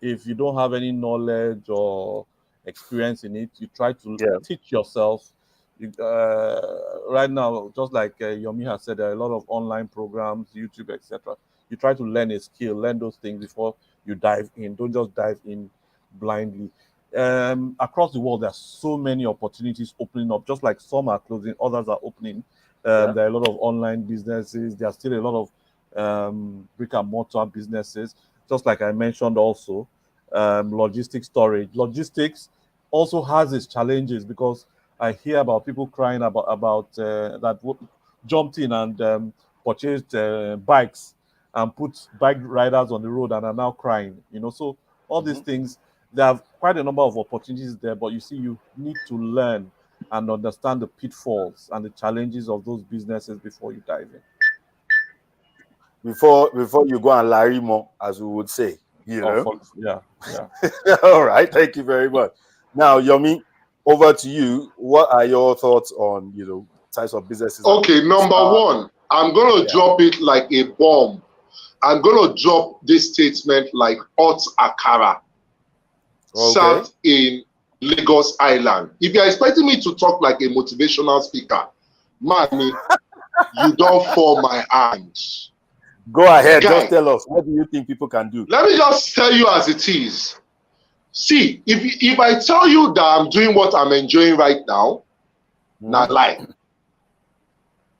If you don't have any knowledge or experience in it, you try to teach yourself. Right now, just like Yomi has said, there are a lot of online programs, YouTube, etc. You try to learn a skill, learn those things before you dive in. Don't just dive in blindly. Across the world, there are so many opportunities opening up. Just like some are closing, others are opening. There are a lot of online businesses. There are still a lot of brick and mortar businesses. Just like I mentioned also, logistics storage. Logistics also has its challenges because I hear about people crying about that jumped in and purchased bikes and put bike riders on the road and are now crying. So all these things, there are quite a number of opportunities there, but you see, you need to learn and understand the pitfalls and the challenges of those businesses before you dive in. Before you go and larry more, as we would say, Yeah. All right, thank you very much. Now, Yomi, over to you. What are your thoughts on types of businesses? Okay, number one, I'm gonna drop it like a bomb. I'm gonna drop this statement like hot akara served in Lagos Island. If you're expecting me to talk like a motivational speaker, mommy, you don't fall my hand. Go ahead, just tell us, what do you think people can do? Let me just tell you as it is. See, if I tell you that I'm doing what I'm enjoying right now, not lie.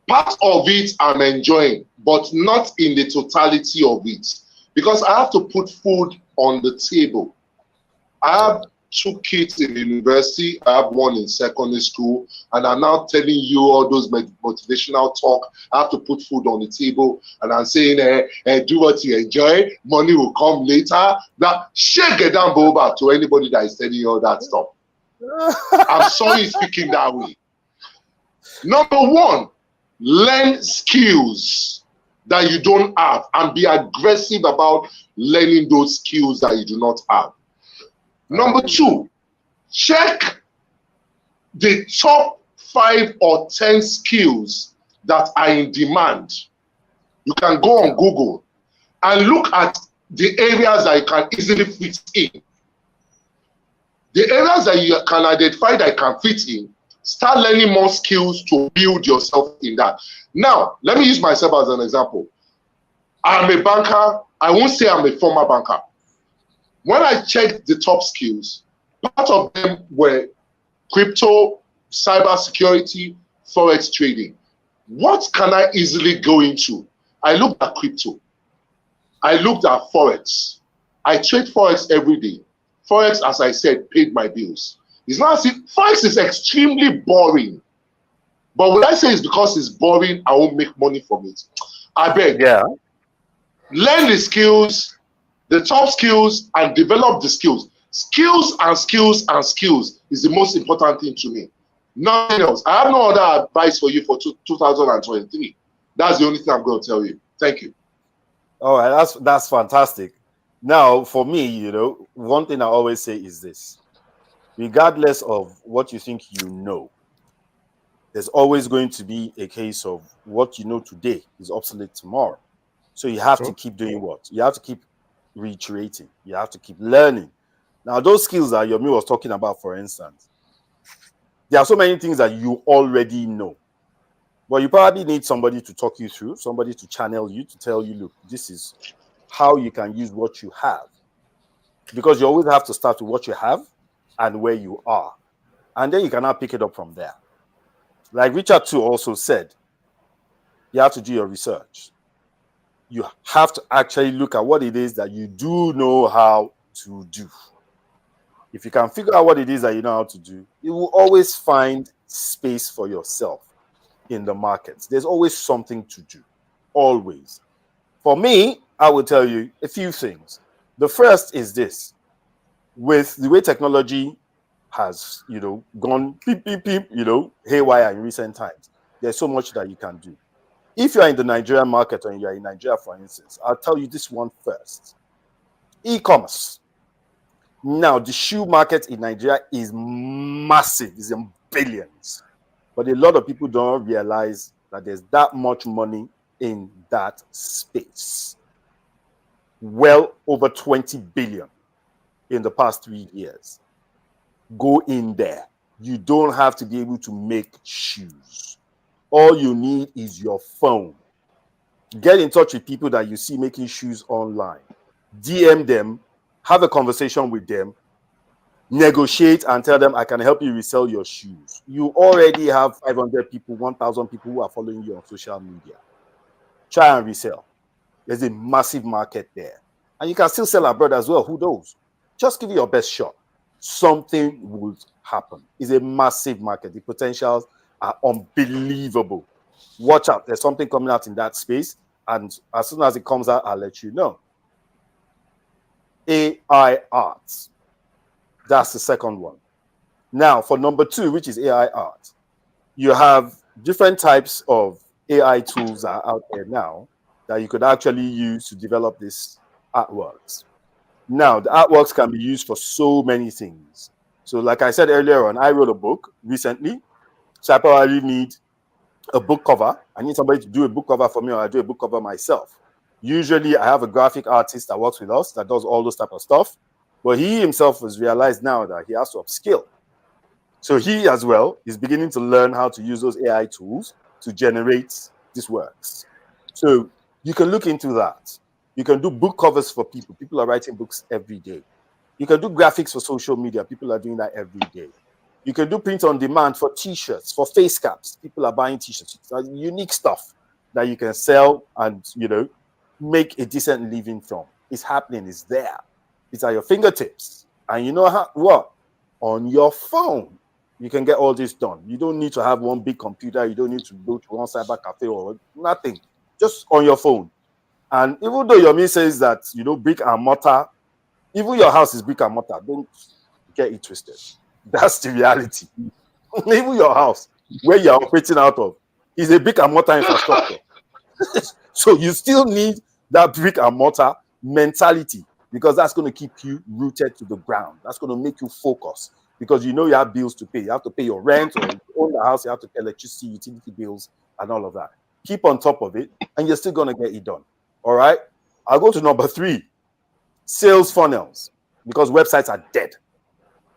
Part of it I'm enjoying, but not in the totality of it. Because I have to put food on the table. I have 2 kids in university, I have 1 in secondary school, and I'm now telling you all those motivational talk. I have to put food on the table, and I'm saying, do what you enjoy, money will come later. Now, shake it down, Boba, to anybody that is telling you all that stuff. I'm sorry speaking that way. Number one, learn skills that you don't have and be aggressive about learning those skills that you do not have. Number 2, check the top 5 or 10 skills that are in demand. You can go on Google and look at the areas that you can easily fit in. The areas that you can identify that you can fit in, start learning more skills to build yourself in that. Now, let me use myself as an example. I'm a banker. I won't say I'm a former banker. When I checked the top skills, part of them were crypto, cybersecurity, forex trading. What can I easily go into? I looked at crypto. I looked at forex. I trade forex every day. Forex, as I said, paid my bills. It's not as if forex is extremely boring. But when I say it's because it's boring, I won't make money from it. I beg. Yeah. Learn the skills, the top skills, and develop the skills. Skills and skills and skills is the most important thing to me. Nothing else. I have no other advice for you for 2023. That's the only thing I'm going to tell you. Thank you. All right, that's fantastic. Now, for me, you know, one thing I always say is this: regardless of what you think you know, there's always going to be a case of what you know today is obsolete tomorrow. So you have to keep doing what? You have to keep reiterating. You have to keep learning. Now, those skills that Yomi was talking about, for instance, there are so many things that you already know. But you probably need somebody to talk you through, somebody to channel you, to tell you, look, this is how you can use what you have. Because you always have to start with what you have and where you are. And then you cannot pick it up from there. Like Richard too also said, you have to do your research. You have to actually look at what it is that you do know how to do. If you can figure out what it is that you know how to do, you will always find space for yourself in the markets. There's always something to do. Always. For me, I will tell you a few things. The first is this. With the way technology has, you know, gone beep, beep, beep, you know, haywire in recent times, there's so much that you can do. If you're in the Nigerian market or you're in Nigeria, for instance, I'll tell you this one first. E-commerce. Now, the shoe market in Nigeria is massive. It's in billions. But a lot of people don't realize that there's that much money in that space. Well over 20 billion in the past 3 years. Go in there. You don't have to be able to make shoes. All you need is your phone. Get in touch with people that you see making shoes online. DM them, have a conversation with them, negotiate and tell them, I can help you resell your shoes. You already have 500 people, 1,000 people who are following you on social media. Try and resell. There's a massive market there. And you can still sell abroad as well. Who knows? Just give it your best shot. Something will happen. It's a massive market. The potentials are unbelievable. Watch out. There's something coming out in that space. And as soon as it comes out, I'll let you know. AI art. That's the second one. Now, for number 2, which is AI art, you have different types of AI tools that are out there now that you could actually use to develop these artworks. Now, the artworks can be used for so many things. So like I said earlier on, I wrote a book recently. So I probably need a book cover. I need somebody to do a book cover for me, or I do a book cover myself. Usually I have a graphic artist that works with us that does all those type of stuff. But he himself has realized now that he has to upskill. So he as well is beginning to learn how to use those AI tools to generate these works. So you can look into that. You can do book covers for people. People are writing books every day. You can do graphics for social media. People are doing that every day. You can do print on demand for t-shirts, for face caps. People are buying t-shirts. It's unique stuff that you can sell and, you know, make a decent living from. It's happening. It's there. It's at your fingertips. And you know how, what? On your phone, you can get all this done. You don't need to have one big computer. You don't need to go to one cyber cafe or nothing. Just on your phone. And even though Yomi says that, you know, brick and mortar, even your house is brick and mortar, don't get it twisted. That's the reality. Even your house, where you're operating out of, is a brick and mortar infrastructure. So you still need that brick and mortar mentality, because that's going to keep you rooted to the ground. That's going to make you focus, because you know you have bills to pay. You have to pay your rent, or you own the house, you have to pay electricity, utility bills, and all of that. Keep on top of it, and you're still going to get it done. All right? I'll go to number 3, sales funnels, because websites are dead.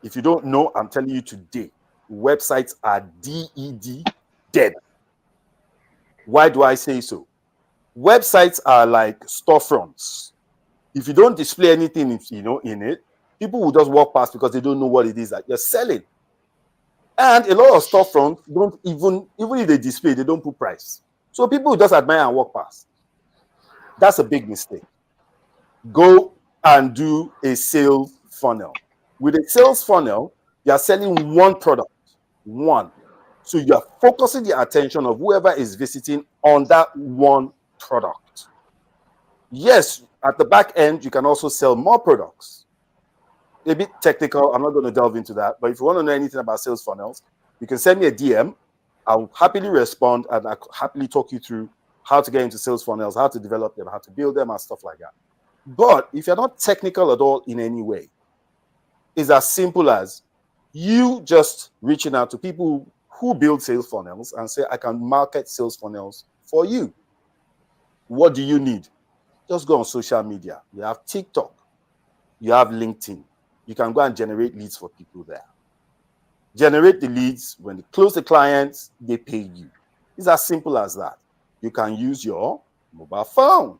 If you don't know, I'm telling you today, websites are dead. Why do I say so? Websites are like storefronts. If you don't display anything, you know, in it, people will just walk past because they don't know what it is that you're selling. And a lot of storefronts don't even if they display, they don't put price. So people just admire and walk past. That's a big mistake. Go and do a sales funnel. With a sales funnel, you are selling one product, one. So you are focusing the attention of whoever is visiting on that one product. Yes, at the back end, you can also sell more products. A bit technical. I'm not going to delve into that. But if you want to know anything about sales funnels, you can send me a DM. I'll happily respond and I'll happily talk you through how to get into sales funnels, how to develop them, how to build them, and stuff like that. But if you're not technical at all in any way, it's as simple as you just reaching out to people who build sales funnels and say, I can market sales funnels for you. What do you need? Just go on social media. You have TikTok. You have LinkedIn. You can go and generate leads for people there. Generate the leads. When they close the clients, they pay you. It's as simple as that. You can use your mobile phone.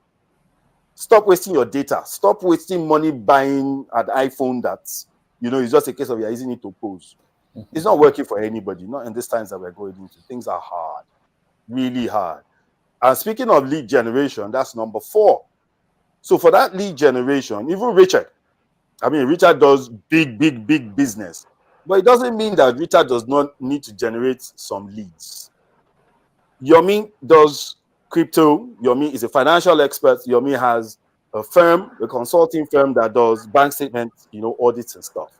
Stop wasting your data. Stop wasting money buying an iPhone that's, it's just a case of you're using it to pose. It's not working for anybody, not in these times that we're going into. Things are hard, really hard. And speaking of lead generation, that's number 4. So for that lead generation, even Richard does big business. But it doesn't mean that Richard does not need to generate some leads. Yomi does crypto. Yomi is a financial expert. Yomi has a firm, a consulting firm that does bank statements, audits and stuff.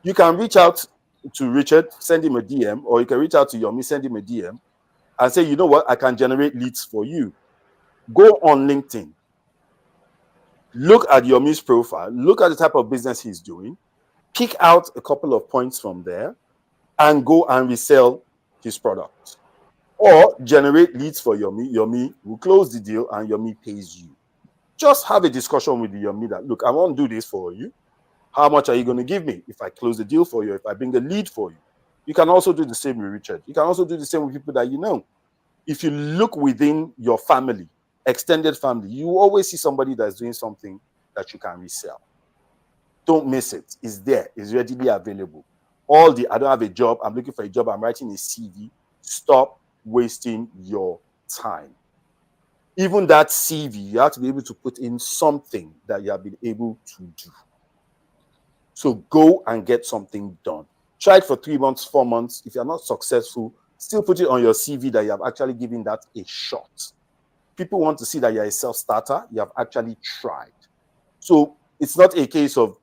You can reach out to Richard, send him a DM, or you can reach out to Yomi, send him a DM, and say, you know what, I can generate leads for you. Go on LinkedIn. Look at Yomi's profile. Look at the type of business he's doing. Pick out a couple of points from there and go and resell his product. Or generate leads for Yomi. Yomi will close the deal and Yomi pays you. Just have a discussion with the Yomi that, look, I want to do this for you. How much are you going to give me if I close the deal for you, if I bring the lead for you? You can also do the same with Richard. You can also do the same with people that you know. If you look within your family, extended family, you always see somebody that's doing something that you can resell. Don't miss it. It's there. It's readily available. I don't have a job. I'm looking for a job. I'm writing a CV. Stop wasting your time. Even that CV, you have to be able to put in something that you have been able to do. So go and get something done. Try it for 3 months, 4 months. If you're not successful, still put it on your CV that you have actually given that a shot. People want to see that you're a self-starter. You have actually tried. So it's not a case of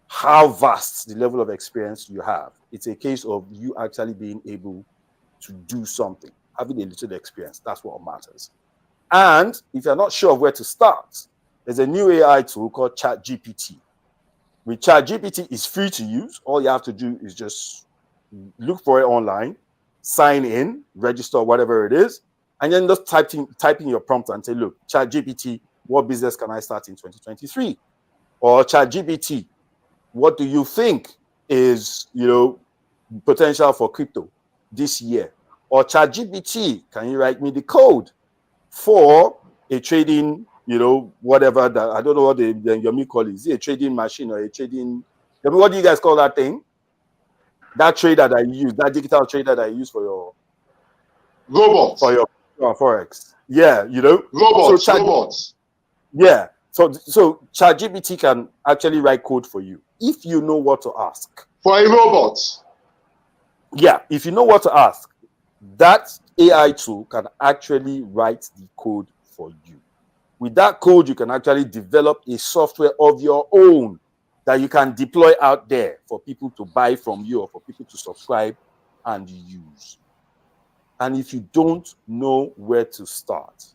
how vast the level of experience you have. It's a case of you actually being able to do something, having a little experience. That's what matters. And if you're not sure of where to start, there's a new AI tool called ChatGPT. With ChatGPT, it's free to use. All you have to do is just look for it online, sign in, register, whatever it is, and then just type in your prompt and say, look, ChatGPT, what business can I start in 2023? Or ChatGPT, what do you think is, potential for crypto this year? Or ChatGPT, can you write me the code for a trading, whatever that, I don't know what the Yomi call it. Is it a trading machine or a trading, what do you guys call that thing? That trader that you use, that digital trader that you use for your robots, for your Forex. Yeah, robots. Yeah. So ChatGPT can actually write code for you if you know what to ask. For a robot. Yeah, if you know what to ask, that AI tool can actually write the code for you. With that code, you can actually develop a software of your own that you can deploy out there for people to buy from you or for people to subscribe and use. And if you don't know where to start,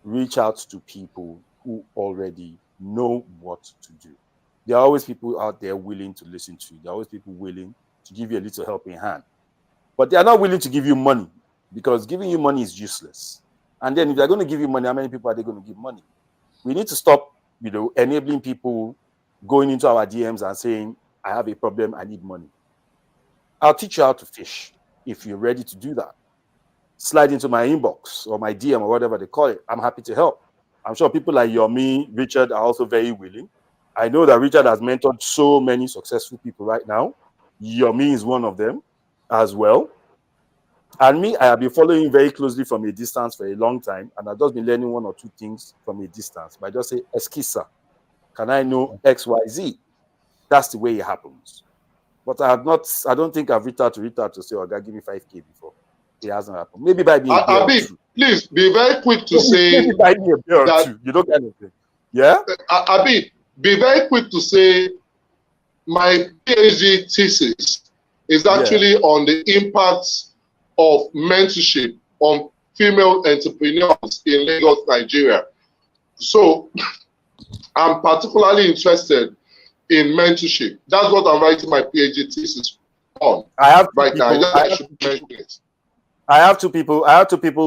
reach out to people who already know what to do. There are always people out there willing to listen to you. There are always people willing to give you a little helping hand. But they are not willing to give you money because giving you money is useless. And then if they're going to give you money, how many people are they going to give money? We need to stop, enabling people going into our DMs and saying, I have a problem, I need money. I'll teach you how to fish if you're ready to do that. Slide into my inbox or my DM or whatever they call it. I'm happy to help. I'm sure people like Yomi, Richard are also very willing. I know that Richard has mentored so many successful people right now. Yomi is one of them. as well. And me, I have been following you very closely from a distance for a long time, and I've just been learning one or two things from a distance. But I just say, Eskisa, can I know XYZ? That's the way it happens. But I don't think I've reached out to say, oh, God, give me 5K before. It hasn't happened. Maybe buy me a beer or two. Please be very quick to say maybe buy me a beer or two. You know, kind of thing. Yeah? Abi, be very quick to say my PhD thesis is actually on the impact of mentorship on female entrepreneurs in Lagos, Nigeria. So I'm particularly interested in mentorship. That's what I'm writing my PhD thesis on. I have two people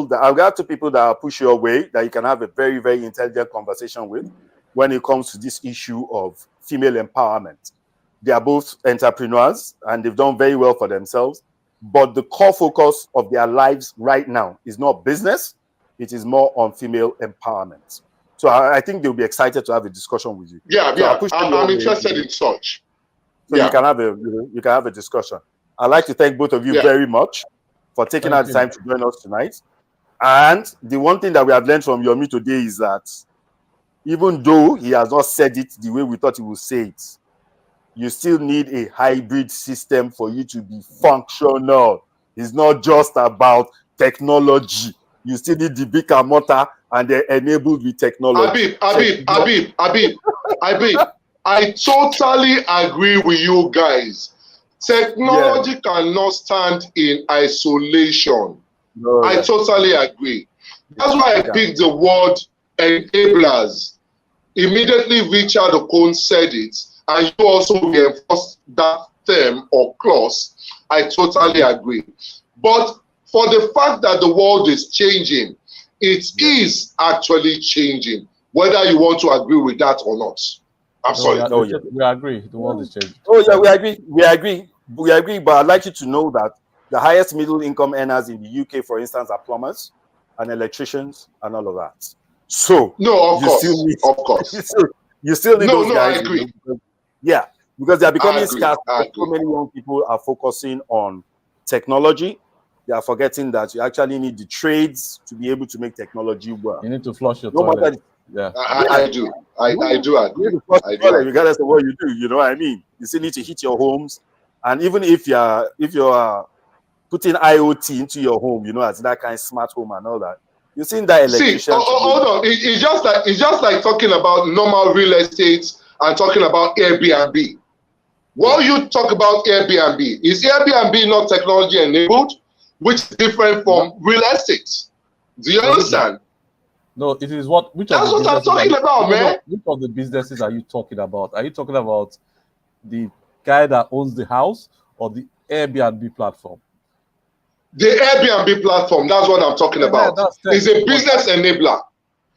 that I'll push your way that you can have a very, very intelligent conversation with when it comes to this issue of female empowerment. They are both entrepreneurs and they've done very well for themselves. But the core focus of their lives right now is not business. It is more on female empowerment. So I think they'll be excited to have a discussion with you. I'm interested in such. So you can have a discussion. I'd like to thank both of you very much for taking out the time to join us tonight. And the one thing that we have learned from Yomi today is that even though he has not said it the way we thought he would say it, you still need a hybrid system for you to be functional. It's not just about technology. You still need the brick and mortar and they're enabled with technology. Habib, I totally agree with you guys. Technology cannot stand in isolation. No, I totally agree. That's why I picked the word enablers. Immediately Richard Okon said it, and you also reinforced that term or clause. I totally agree. But for the fact that the world is changing, it is actually changing, whether you want to agree with that or not. I'm sorry. We agree. The world is changing. Oh, yeah, we agree. But I'd like you to know that the highest middle income earners in the UK, for instance, are plumbers and electricians and all of that. So, of course. You still need those guys. I agree. Because they are becoming scarce. So many young people are focusing on technology. They are forgetting that you actually need the trades to be able to make technology work. You need to flush your toilet. I do agree. You need to flush your toilet regardless of what you do. You know what I mean? You still need to heat your homes, and even if you are putting IoT into your home, you know, as that kind of smart home and all that, you see that electrician. Hold on. It's just like talking about normal real estate and talking about Airbnb. While you talk about Airbnb, is Airbnb not technology enabled? Which is different from real estate. Do you understand? No, it is that's what I'm talking about, man. Which of the businesses are you talking about? Are you talking about the guy that owns the house or the Airbnb platform? The Airbnb platform, that's what I'm talking about. It's a business enabler,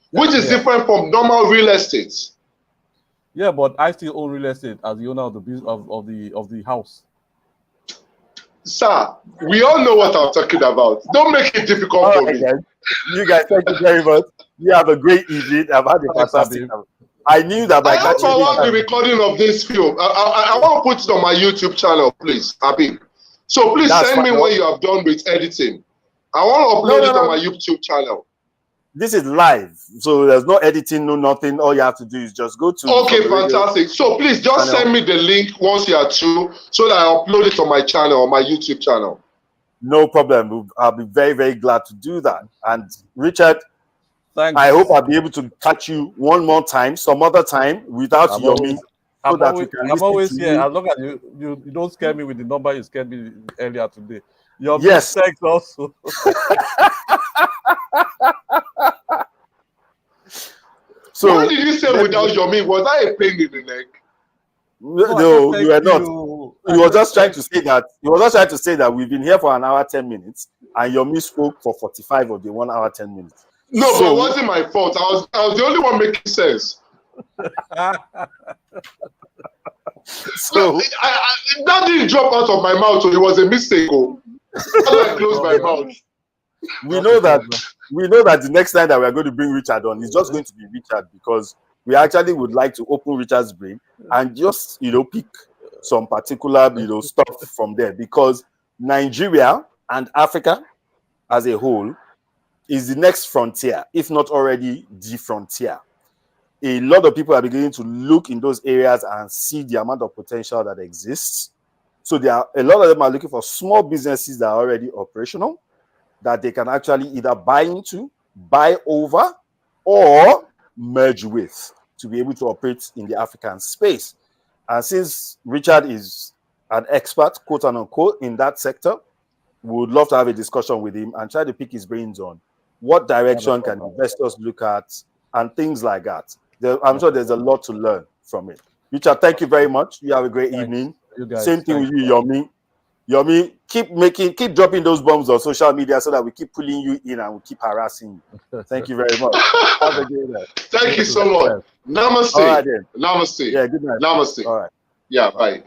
which is different from normal real estate. Yeah, but I still own real estate as the owner of the house. Sir, we all know what I'm talking about. Don't make it difficult for me. Guys. You guys, thank you very much. You have a great evening. I've had a fantastic time. I knew that by I want the recording of this film. I want to put it on my YouTube channel, please, Abi. So please send me what you have done with editing. I want to upload it on my YouTube channel. This is live, so there's no editing, no nothing. All you have to do is just go to. Okay, fantastic. So please just send me the link once you are through, so that I upload it on my channel, on my YouTube channel. No problem. I'll be very, very glad to do that. And Richard, thanks. I hope I'll be able to catch you one more time, some other time, without Yomi. I'm always here. As long as you don't scare me with the number you scared me earlier today. Yes, thanks also. So what did you say without Yomi? Was I a pain in the neck? No, you are not. He was just trying to say that. He was just trying to say that we've been here for an hour 10 minutes, and Yomi spoke for 45 of the 1 hour 10 minutes. No, but it wasn't my fault. I was the only one making sense. So that didn't drop out of my mouth, so it was a mistake. I closed my mouth. We know that the next time that we are going to bring Richard on is just going to be Richard, because we actually would like to open Richard's brain and just pick some particular stuff from there, because Nigeria and Africa as a whole is the next frontier, if not already the frontier. A lot of people are beginning to look in those areas and see the amount of potential that exists. So there are a lot of them are looking for small businesses that are already operational, that they can actually either buy into, buy over, or merge with to be able to operate in the African space. And since Richard is an expert, quote unquote, in that sector, we would love to have a discussion with him and try to pick his brains on what direction can investors look at and things like that. I'm sure there's a lot to learn from it. Richard, thank you very much. You have a great evening. You guys, same thing with you, Yomi. Yomi, keep dropping those bombs on social media so that we keep pulling you in and we keep harassing you. Thank you very much. Have a good night. Thank you so much. Namaste. All right, then. Namaste. Yeah, good night. Namaste. All right. Yeah, bye.